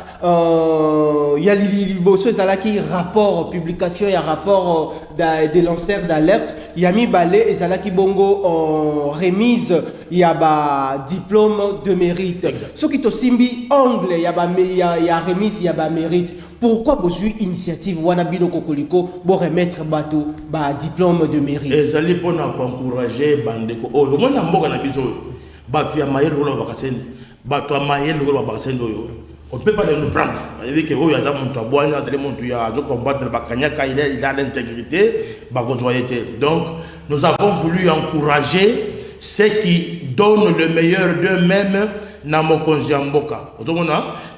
A: ya liboso ezalaki rapport publication ya rapport de lanceur d'alerte yami balé ezalaki bongo en remise ya ba diplôme de mérite. Ce qui to simbi angle ya ba ya remise ya ba mérite. Pourquoi besoin initiative wana bino kokoliko pour remettre bateau ba diplôme de mérite?
B: Ezali pona encourager bandeko oyo mona mboka na biso. Batu ya mayel rolo bakaseni batu ya mayel rolo bakaseni oyo on peut pas les prendre avec que oyo ata muntu abwana ata muntu ya zo combattre bakanyaka il a l'intégrité bakozoyete. Donc nous avons voulu encourager ceux qui donnent le meilleur d'eux-mêmes na Mokonzi Mboka.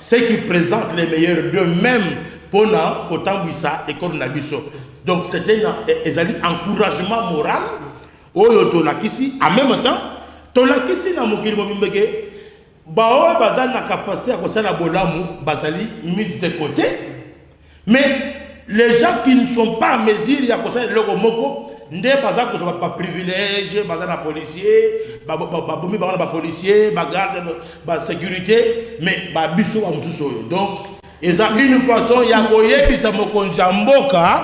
B: Ceux qui présentent les meilleurs d'eux-mêmes pour na kotambisa école na biso. Donc c'était un encouragement moral oyo to lakisi en même temps tolakisi na mokili mobimbeke bao bazali na capacité à kosala bolamu bazali mise de côté, mais les gens qui ne sont pas en mesure ya kosala loko moko nde baza ko ba privilège baza na policier ba bomi ba na policier ba garde ba sécurité mais ba biso ba mususo. Donc eza une façon ya koyebisa Mokonzi Mboka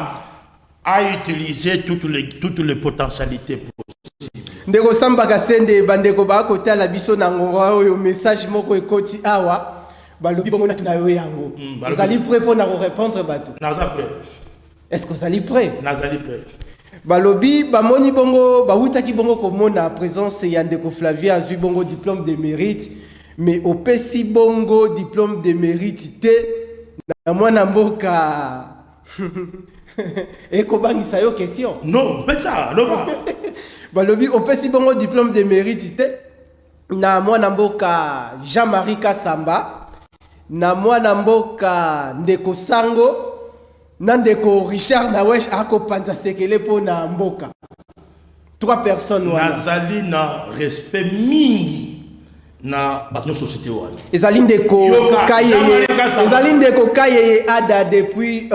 B: à utiliser toutes les potentialités possibles.
A: Ndeko Samba Kasende bandeko ba côté la biso na ngora oyo message moko ekoti awa balobi bongo na tunayo yango. Vous allez prêt pour na répondre bato?
B: Naza prêt.
A: Est-ce que vous allez prêt?
B: Naza prêt.
A: Balobi bamoni bongo bawutaki bongo komona présence ya ndeko Flavien azui bongo diplôme de mérite mais au pesi bongo diplôme de mérite te na mwana mboka ekobangisa yo question.
B: Non, pas ça, non pas.
A: Balobi au pesi bongo diplôme de mérite te na mwana mboka Jean-Marie Kasamba na mwana mboka ndeko Sango na ndeko Richard Nawesh ako panza sekele po na mboka. 3 personnes wana.
B: Nazali na respect mingi na notre société wana.
A: Ezali ndeko Kayeye ada depuis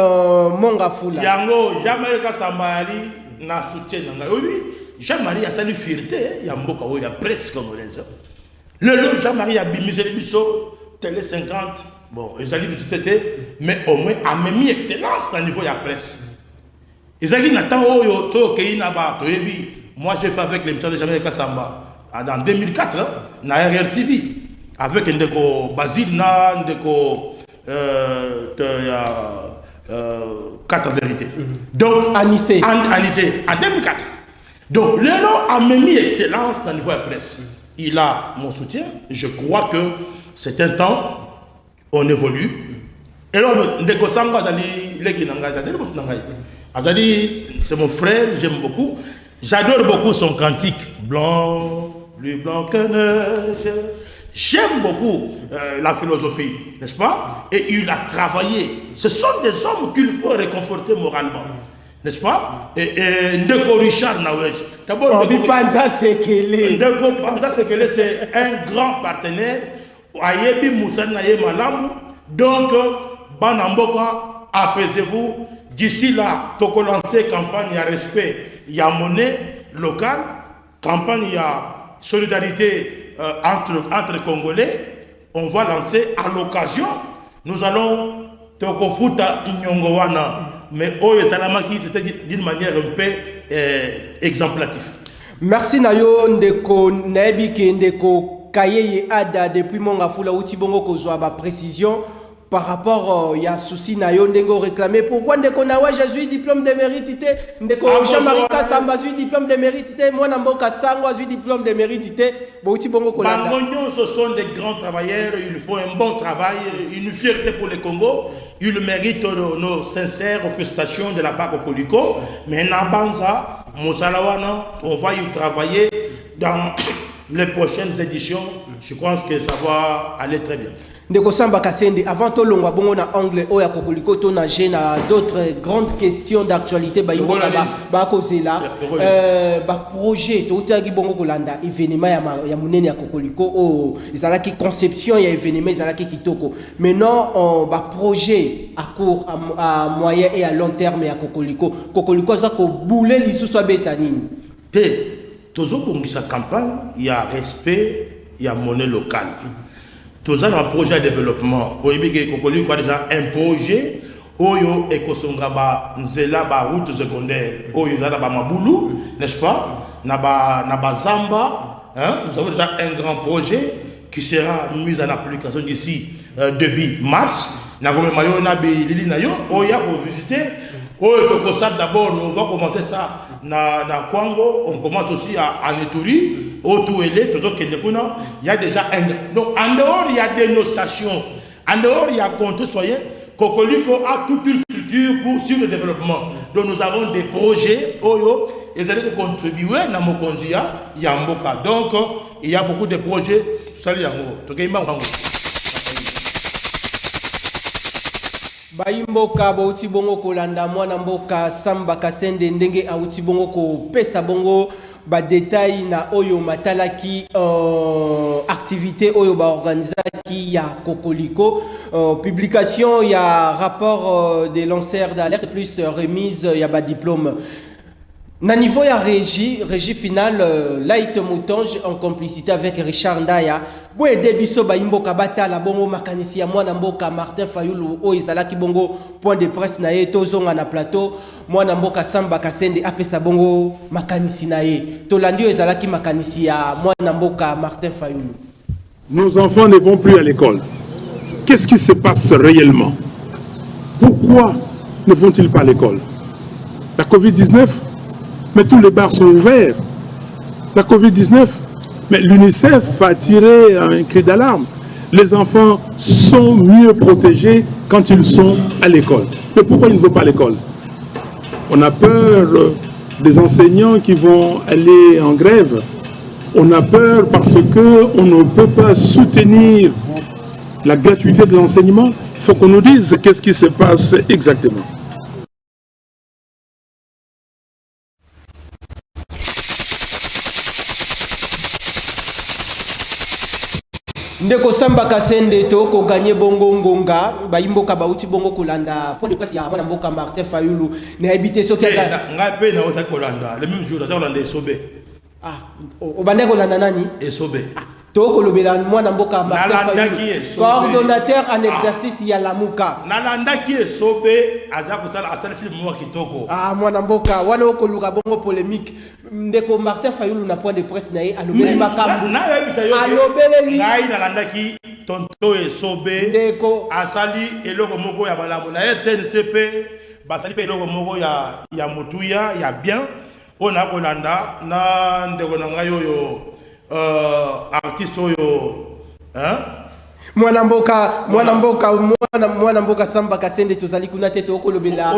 A: Mongafula.
B: Yango Jean-Marie Kasamba ali na soutien nanga. Oui, Jean-Marie a sali fierté ya mboka oyo ya presse congolaise. Le Jean-Marie a bimisé biso télé 50. Bon, ils allaient visiter, mais au moins a mis excellence dans le niveau de la presse. Ils allaient n'attendre moi j'ai fait avec l'émission de Jean-Marie Kasamba en 2004 dans RRTV avec Ndeko Basile Ndeko 4 vérités. Donc Anissé en 2004. Donc le nom a mis excellence dans le niveau de la presse. Il a mon soutien. Je crois que c'est un temps. On évolue. Et là, c'est mon frère, j'aime beaucoup. J'adore beaucoup son cantique. Blanc, plus blanc que neige. J'aime beaucoup la philosophie, n'est-ce pas? Et il a travaillé. Ce sont des hommes qu'il faut réconforter moralement. N'est-ce pas? Et Ndeko Richard Nawesh. D'abord, Ndeko Panza Sekele, c'est un grand partenaire. Ayebi Moussa Naye Malam, donc Banamboka, apaisez-vous. D'ici là, toko lancer campagne, il y a respect, il y a monnaie locale, campagne, il y a solidarité entre Congolais. On va lancer à l'occasion, nous allons toko futa Nyongowana, mais Oye Salamaki, c'était d'une manière un peu exemplative.
A: Merci Nayo Ndeko Naebike Ndeko Kayeye Ada depuis Mongafula outi bongo kozwa ba précision par rapport ya souci na yo ndengo réclamer pourquoi ndeko nawa Jésus diplôme de mérite ndeko Jean-Marie Kasamba zui diplôme de mérite mwana mboka Sango zui diplôme de mérite outi bongo kolanda.
B: Bangonyo, ce sont des grands travailleurs, ils font un bon travail, une fierté pour le Congo, ils méritent nos sincères félicitations de la part de Koliko, mais Nabanza Moussalawana, on va y travailler dans les prochaines éditions. Je pense que ça va aller très bien.
A: Ndeko Samba Kasende, avant tout longwa bongo na angle oya kokoliko to na gena d'autres grandes questions d'actualité ba yimboka ba kozela ba projet to utagi bongo kolanda événement ya munene ya kokoliko o izalaki conception ya événement izalaki kitoko. Maintenant ba projet à court à moyen et à long terme ya kokoliko za ko boule lisusu betanini
B: te tozo pour sa campagne il y a respect, il y a monnaie locale. Tous un projet de développement. Vous voyez que Kokoliko a déjà un projet. Oyo ekosonga ba nzela ba route secondaire. Oyo zala ba mabulu, n'est-ce pas? Naba Zamba. Hein? Nous avons déjà un grand projet qui sera mis en application d'ici début mars. Nagome mayo na bi lili na yo. Oya pour visiter. Oyo Tokosab d'abord, on va commencer ça na Kwango, on commence aussi à Neturi, au Touélé, tout ce qui est il y a déjà un. Donc en dehors, il y a des notations. En dehors, il y a compte soyez. Kokoliko a toute une structure sur le développement. Donc nous avons des projets, Oyo, et ça allez contribuer à Mokonzia, Yamboka. Donc il y a beaucoup de projets. Salut Yango.
A: Baimboka bauti bongo kolanda mwana mboka Samba Kasende ndenge auti bongo ko pesa bongo ba détail na oyo matalaki activité oyo ba organisaki ya Kokoliko publication ya rapport des lanceurs d'alerte plus remise ya ba diplôme Na niveau ya régie finale, Light Moutonge en complicité avec Richard Ndaya, boye debiso ba imboka bata la bongo makanisi ya mwana mboka Martin Fayulu o ezalaki bongo point de presse na ye tozonga na plateau mwana mboka Samba Kasende apesa bongo makanisi na ye tolandi ezalaki makanisi ya mwana mboka Martin Fayulu.
G: Nos enfants ne vont plus à l'école. Qu'est-ce qui se passe réellement? Pourquoi ne vont-ils pas à l'école? La Covid-19, mais tous les bars sont ouverts. La Covid-19, mais l'UNICEF a tiré un cri d'alarme. Les enfants sont mieux protégés quand ils sont à l'école. Mais pourquoi ils ne vont pas à l'école? On a peur des enseignants qui vont aller en grève. On a peur parce qu'on ne peut pas soutenir la gratuité de l'enseignement. Il faut qu'on nous dise qu'est-ce qui se passe exactement.
A: Ndeko Samba Kasende to ko gagner bongo ngonga ba imboka ba uti bongo kolanda pour le presse ya mwana mboka Martin Fayulu na habité so kaza
B: ngape na ota kolanda le même jour za kolanda esobe
A: o bande kolanda nani
B: esobe
A: to ko lobela mwana mboka Martin Fayulu coordonnateur en exercice ya Lamuka
B: nalandaki esobe aza kusala asala film wa kitoko
A: mwana mboka wana ko luka bongo polémique ndeko Martin Fayulu na point de presse na ye alobeli makambo alobeli
B: ngai nalandaki tonto esobe
A: ndeko
B: asali eloko moko ya malamu na RTNCP basali pe eloko moko ya mutuya ya bien ona kolanda na ndeko na ngai oyo artiste oyo
A: mwana mboka Samba Kasende tozali kuna te to kolobela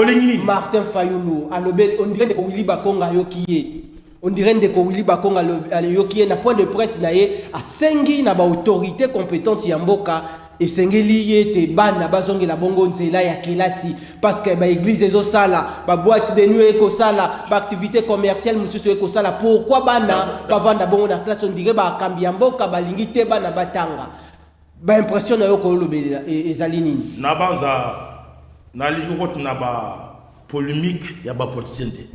A: Martin Fayulu alobeli on dirait ndeko Willy Bakonga yokiye on dirait ndeko Willy Bakonga yokiye na point de presse na ye asengi na ba autorité compétente ya mboka esengeli yete bana bazongela bongo nzela ya kelasi parce que ba église ezosala ba boîte de nuit ekosala ba activité commerciale mususu ekosala pourquoi bana bavanda bongo na classe on dirait ba kambi ya mboka balingi te bana batanga ba impression na yo ko lobela ezali nini
B: na banza na lingo na ba polémique ya ba politicien te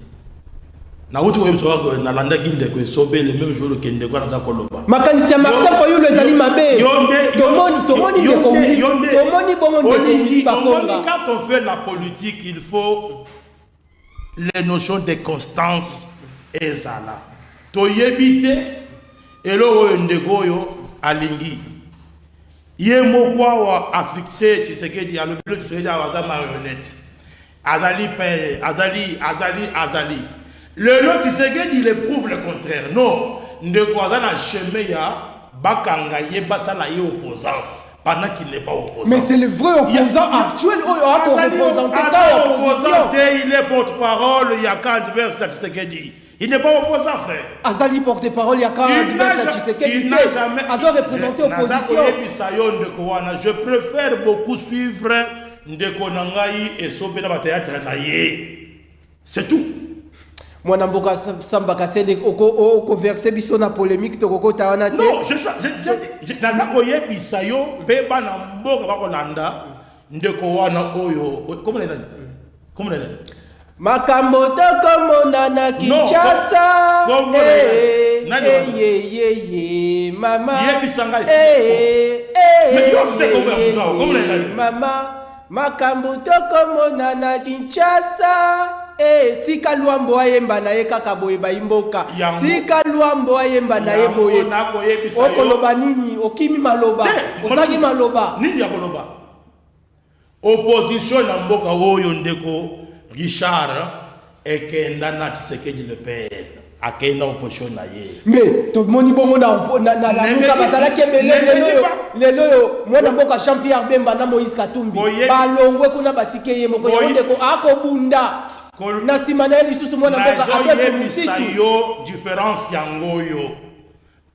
B: na utu ko so na landa ginde ko sobe le même jour que ndeko na za koloba
A: makanisi ya Martin Fayulu ezali mabe tomoni ndeko tomoni bongo ndeko Willy Bakonga.
B: Quand on fait la politique il faut les notions de constance ezala to yebite elo ndeko yo alingi ye mokwa wa affixé Tshisekedi ya le bleu Tshisekedi aza marionnette azali pe azali le lot Tshisekedi il éprouve le contraire non ndeko aza na chemin ya bakanga ye basala ye opposant pendant qu'il n'est pas opposant.
A: Mais c'est le vrai opposant actuel pour représenter
B: opposant il est porte-parole il y a qu'un adversaire à Tshisekedi. Il n'est pas opposant, frère.
A: Azali porte-parole, il y a quand même à Tshisekedi.
B: Il n'a jamais
A: représenté opposition.
B: Je préfère beaucoup suivre Ndeko Nangai et Sobena Théâtre Naye. C'est tout.
A: Moi, Namboka Samba Kasende, oko verser biso na polémique, toko tawana.
B: Non, je nazakoye bisayo, beba na mboka bakolanda, Ndeko wana oyo. Comment on est
A: Makambo tokomona na Kinshasa mama mama makambo tokomona na Kinshasa tika luambo ayemba na ye kaka boye baimboka tika luambo ayemba na ye boye okoloba nini okimi maloba ozaki maloba
B: nini ya koloba opposition na mboka oyo ndeko Richard ekenda na Tshisekedi le père akenda opposition na ye
A: mais to moni bongo na muka bazala kembele lelo yo mwana mboka Jean-Pierre Bemba na Moïse Katumbi balongwe kuna batike ye moko yonde ko akobunda na simana lisusu mwana mboka akete musitu
B: yo différence yango yo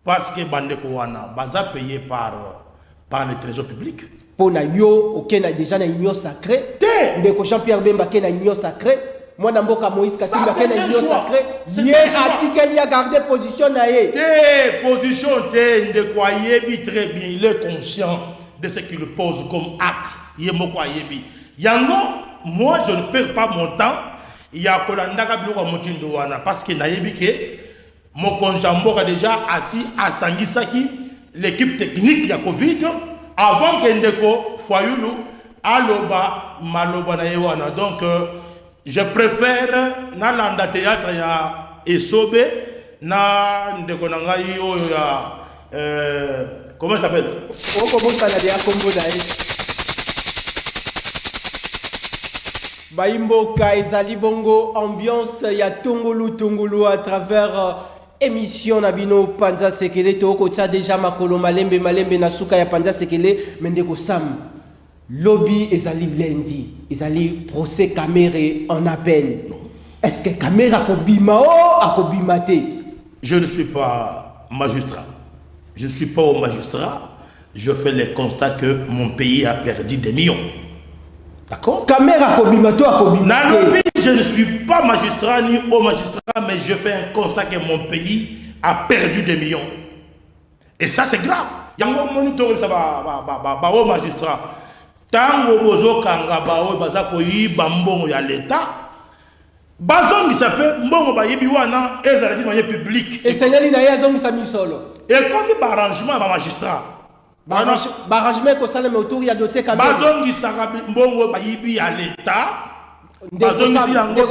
B: parce que bandeko wana baza payé par le trésor public.
A: Pour na yo okena déjà na union sacrée ndeko Jean-Pierre Bemba kena union sacrée moi na mboka Moïse Katumbi kena union sacrée ye article ya garder position na ye
B: position te ndeko ayebi très bien il est conscient de ce qu'il pose comme acte ye moko ayebi yango moi je ne perds pas mon temps il y a Kolandaka Biloko Motindo wana parce que nayebi ke mokonzi mboka déjà assis à Sangisaki l'équipe technique ya Covid avant que ndeko Foyulu aloba maloba na yewana. Donc je préfère na landa théâtre ya Esobe na ndeko nangai oyo ya comment ça s'appelle
A: Baimboka ezali bongo ambiance ya tongolu à travers émission Nabino Panza Sekele toko tsa déjà makolo malembe na suka ya Panza Sekele mendeko Sam lobby ezali lundi ezali procès Kamere en appel. Est-ce que Kamere akobima o akobimate?
B: Je ne suis pas magistrat. Je ne suis pas au magistrat. Je fais le constat que mon pays a perdu des millions. D'accord?
A: Kamera Kobimato a Kobimate.
B: Je ne suis pas magistrat ni au magistrat, mais je fais un constat que mon pays a perdu des millions. Et ça, c'est grave. Il y a un monitoring, ça va au magistrat. Tango bozo kanga bao bazako yi bambongo ya l'État. Bazongi s'appelle mbongo ba yibi wana ezala di manière publique.
A: Et seigneur na yazongi sa misolo.
B: Et comme ba arrangement ba magistrat.
A: Barrangement ko sala me autour ya dossier Kamera.
B: Bazongi sakabi mbongo ba yibi ya l'État. Bazongi si yango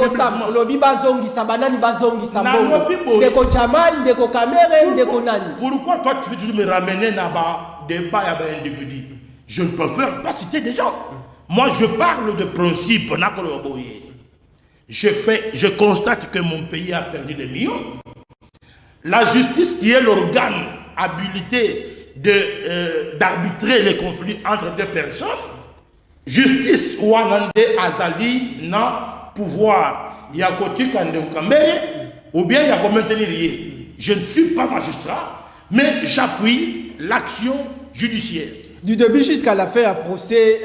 A: lobi bazongi sa banani bazongi sa mbongo. Ndeko Jamal, ndeko Kamera, ndeko nani.
B: Pourquoi toi tu veux toujours me ramener na ba débat ya ba individu? Je ne préfère pas citer des gens. Moi, je parle de principe. Je constate que mon pays a perdu des millions. La justice, qui est l'organe habilité d'arbitrer les conflits entre deux personnes, justice Wanande Azali n'a pouvoir. Il y a côté ou bien il y a maintenir. Je ne suis pas magistrat, mais j'appuie l'action judiciaire.
A: Du début jusqu'à la fin, à procès,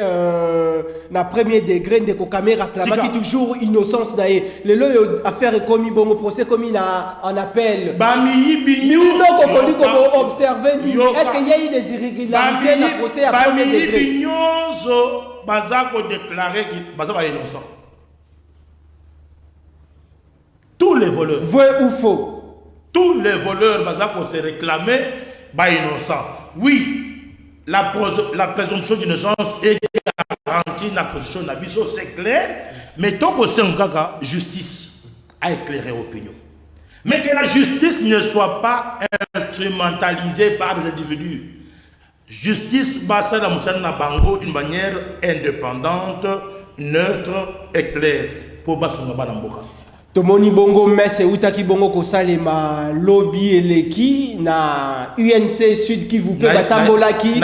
A: na premier degré, de Kamera réclama qui toujours innocence d'ailleurs. Le lot affaire commis bon procès commis en appel. Nous donc connu comme observé. Est-ce qu'il y a eu des irrégularités dans le procès à premier degré?
B: Bazako déclaré qu'il est innocent. Tous les voleurs.
A: Vrai ou faux?
B: Tous les voleurs Bazako s'est réclamé innocent. Oui. La présomption d'innocence est garantie dans la position d'Abisso, c'est clair. Mais tant que c'est un gaga, justice a éclairé l'opinion. Mais que la justice ne soit pas instrumentalisée par des individus. Justice, basa la Moussana Bango d'une manière indépendante, neutre et claire. Pour Bassonga Banamboka.
A: Tomoni bongo messe utaki bongo kosalema lobby eleki na UNC Sud Kivu pe batambolaki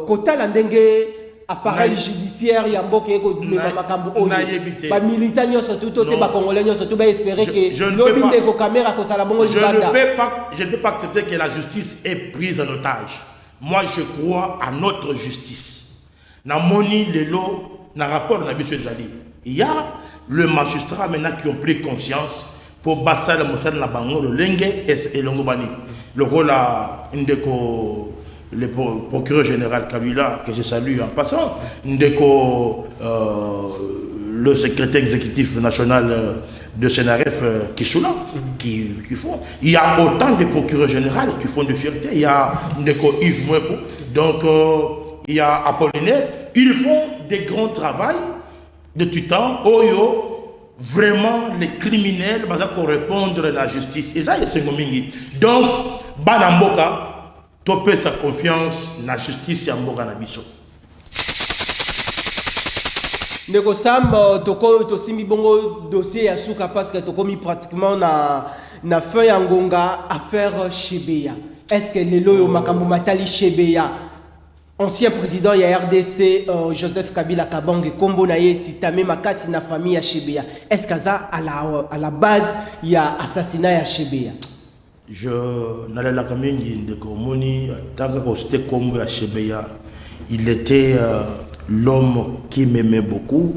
A: kota la ndenge appareil judiciaire ya mboka eko mema makambo oyo ba militant nyoso tout te ba congolais nyoso tout ba espérer que lobby ndeko Kamera kosala bongo libanda.
B: Je ne peux pas accepter que la justice est prise en otage. Moi je crois à notre justice. Na moni lelo na rapport na biso ezali. Il y a le magistrat maintenant qui ont pris conscience pour basser le Moussane la Bango, le Lengue et l'Ongobani. Le rôle à Ndeko, le procureur général Kabila, que je salue en passant, Ndeko, le secrétaire exécutif national de Sénaref qui sont là, qui font. Il y a autant de procureurs généraux qui font de fierté. Il y a Ndeko Yves Mwepo, donc il y a Apollinaire. Ils font des grands travaux de tutan, oyo, vraiment les criminels, pour répondre à la justice. Et ça, c'est Ngomingi. Donc, Banamboka, topé sa confiance dans la justice et Mboka Nabiso.
A: Ndeko Sam, toko simbi bongo dossier ya suka parce que toko mi pratiquement na fin ya ngonga affaire Chebeya. Est-ce que lelo yo makambo matali Chebeya? Ancien président ya RDC Joseph Kabila Kabange kombo na ye sitame makasi na famille ya Chebeya. Est-ce que ça à la base il y a assassinat ya Chebeya?
B: Je n'allais la caméra de Komoni tant que c'était kombo ya Chebeya. Il était l'homme qui m'aimait beaucoup.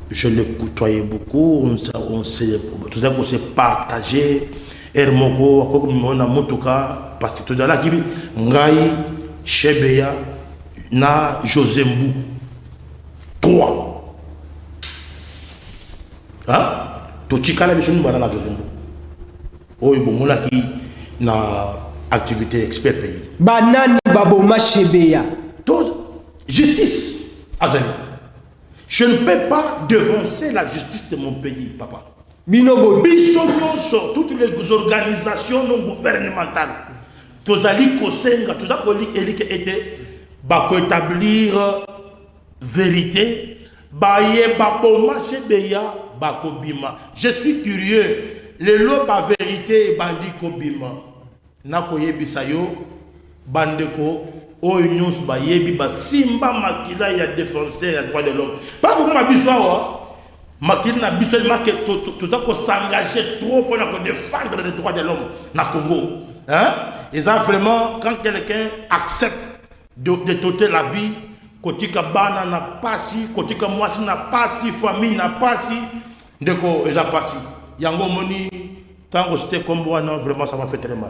B: Je le côtoyais beaucoup. On s'est partagé. Hermoko, on a motoka parce que tout à l'heure Ngai Chebeya na Josembu 3. hein totikala biso ni bana na Josembo oyo bomona ki na activité expert pays
A: banani baboma Chebeya
B: justice azali. Je ne peux pas devancer la justice de mon pays, papa.
A: Binobo
B: Bisononso, toutes les organisations non gouvernementales, tous ali kosenga, tous akoli elike était bako établir vérité, baye baboma Chebeya bako bima. Je suis curieux, le lot ba vérité bandi ko bima. Nako yebisayo bandeko oyo nyonso bayebi basimba makila ya défenseur ya droit de l'homme parce que ma biso makila na biso marque tout s'engager trop pour défendre les droits de l'homme na Congo hein et ça vraiment quand quelqu'un accepte de doter la vie kotika bana na pasi kotika mwasi na pasi famille na pasi ndeko eza pasi yango moni tango c'était comme non vraiment ça m'a fait très mal.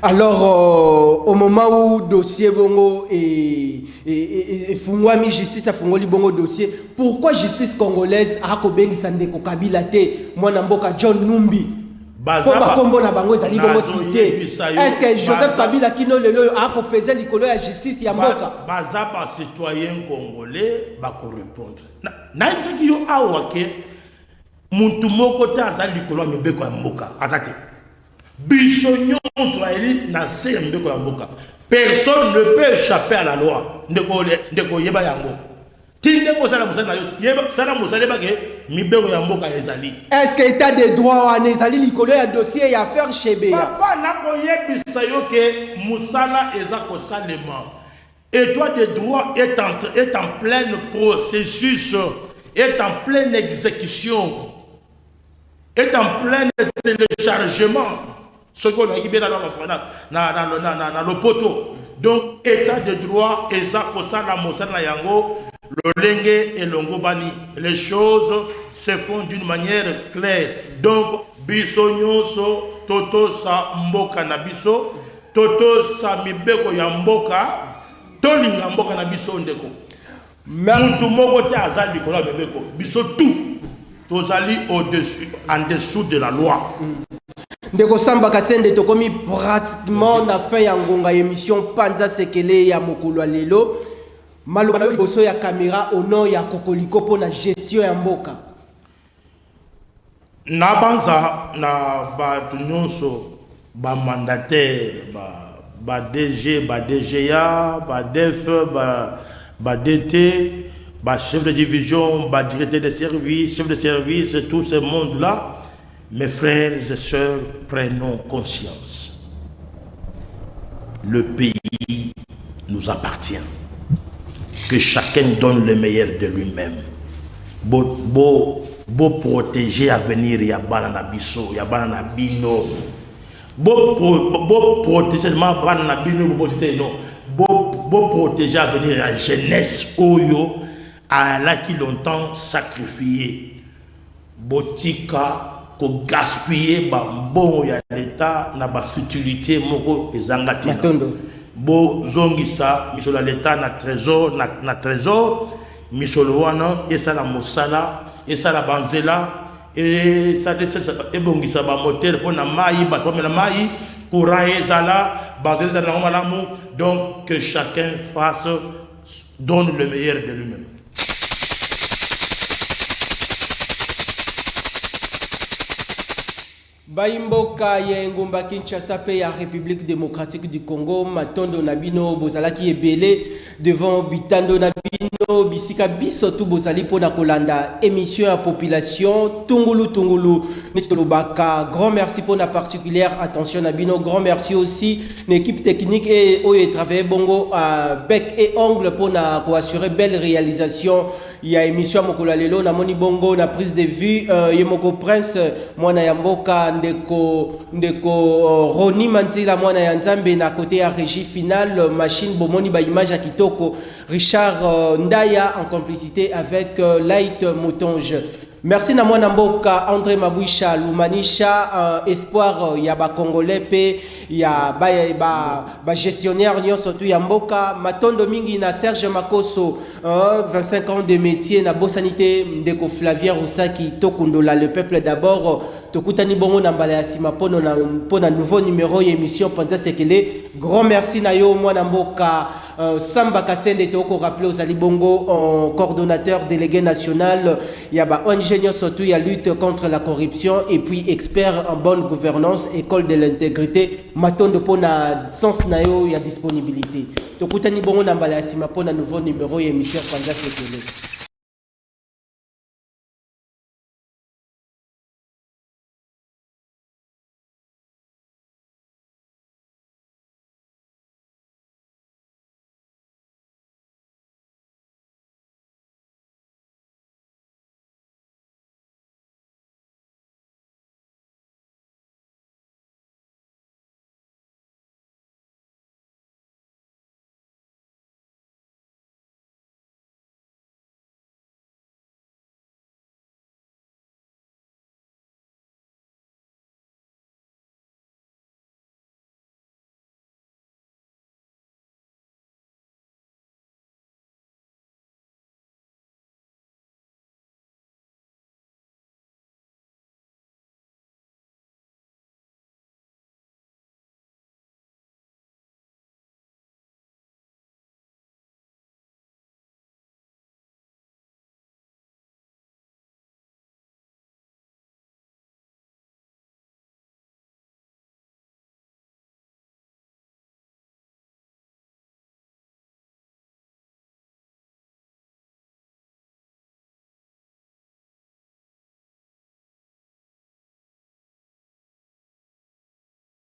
A: Alors au moment où dossier bongo et fungwami justice a fungoli bongo dossier, pourquoi justice congolaise a kobengi sandeko Kabila te mwana mboka John Numbi Baza kombo na bango ezali bongo cité. Est-ce que Joseph Kabila kino lelo a proposé likolo ya justice ya mboka
B: baza ba citoyen congolais ba ko répondre na nziki yo awake muntu moko te azali likolo ya mibeko ya mboka azate biso nyonso ali na se ya mibeko ya mboka. Personne ne peut échapper à la loi ndeko yeba yango tinde ko sala musala na yo yeba sala musala ba ke mibeko ya mboka ezali.
A: Est-ce que état de droit wana ezali likolo ya dossier ya affaire Chebeya
B: papa na ko yebisa yo ke musala eza ko salema état de droit est en plein processus, est en pleine exécution, est en plein téléchargement. Ce qu'on a dit dans le poteau. Donc, état de droit, les choses se font d'une manière claire. Donc, bisonyoso, toto sa mboka na biso, toto sa mibeko ya mboka, tolinga mboka na biso ndeko. Mutu moko te azali kola mibeko, biso tout. Tozali au-dessus, en dessous de la loi.
A: Ndeko Samba Kasende tokomi pratiquement na fin ya ngonga émission Panza Sekele ya mokolo ya lelo. Maloba na liboso ya caméra au nom ya Kokoliko po na gestion ya mboka.
B: Na banza na ba nyonso ba mandataire ba DG ba DGA ba DF ba DT ba chef de division ba directeur de service chef de service tout ce monde là. Mes frères et sœurs, prenons conscience. Le pays nous appartient. Que chacun donne le meilleur de lui-même. Beau protéger l'avenir, il y a banana biso, il y a banana bino. Beau protéger banana bino, beau protéger l'avenir, la jeunesse oyo, à la qui longtemps sacrifié. Botika. Ko gaspiller ba mbongo ya l'état na ba futilité moko ezangati bo zongisa misolo l'état na trésor na trésor misolo wana esala mosala esala banzela et ça ebongisa ba moteur pona mai ba pomela mai courant ezala banzela na malamu. Donc que chacun fasse donne le meilleur de lui-même.
A: Baimboka ya ngomba Kinshasa pe ya République démocratique du Congo matondo nabino bozalaki ebele devant bitando nabino bisika biso tu bozali pona kolanda émission à population tungulu nitolobaka. Grand merci pour la particulière attention nabino. Grand merci aussi l'équipe technique et oyo travaillé bongo à bec et ongle pour assurer belle réalisation. Il y a émission mokolo lelo na moni bongo na prise de vue yemoko prince mwana ya mboka ndeko Roni Manzila mwana ya Nzambe na côté ya régie finale machine bomoni ba image ya kitoko Richard Ndaya en complicité avec Light Moutonge. Merci na mwana mboka André Mabouisha Lumanisha, espoir ya ba Congolais pe ya ba gestionnaire nyonso tu ya mboka matondo mingi na Serge Makoso 25 ans de métier na bosanité ndeko Flavien Roussaki tokundola le peuple d'abord tokutani bongo na mbala ya sima pona nouveau numéro émission Panza Sekele. Grand merci na yo mwana mboka Samba Kassende toko rappelé aux Alibongo en coordonnateur délégué national yaba ONG surtout ya lutte contre la corruption et puis expert en bonne gouvernance école de l'intégrité matondo pona sens na yo ya disponibilité tokutani bongo na mbala ya sima pona nouveau numéro émission Panza Sekele.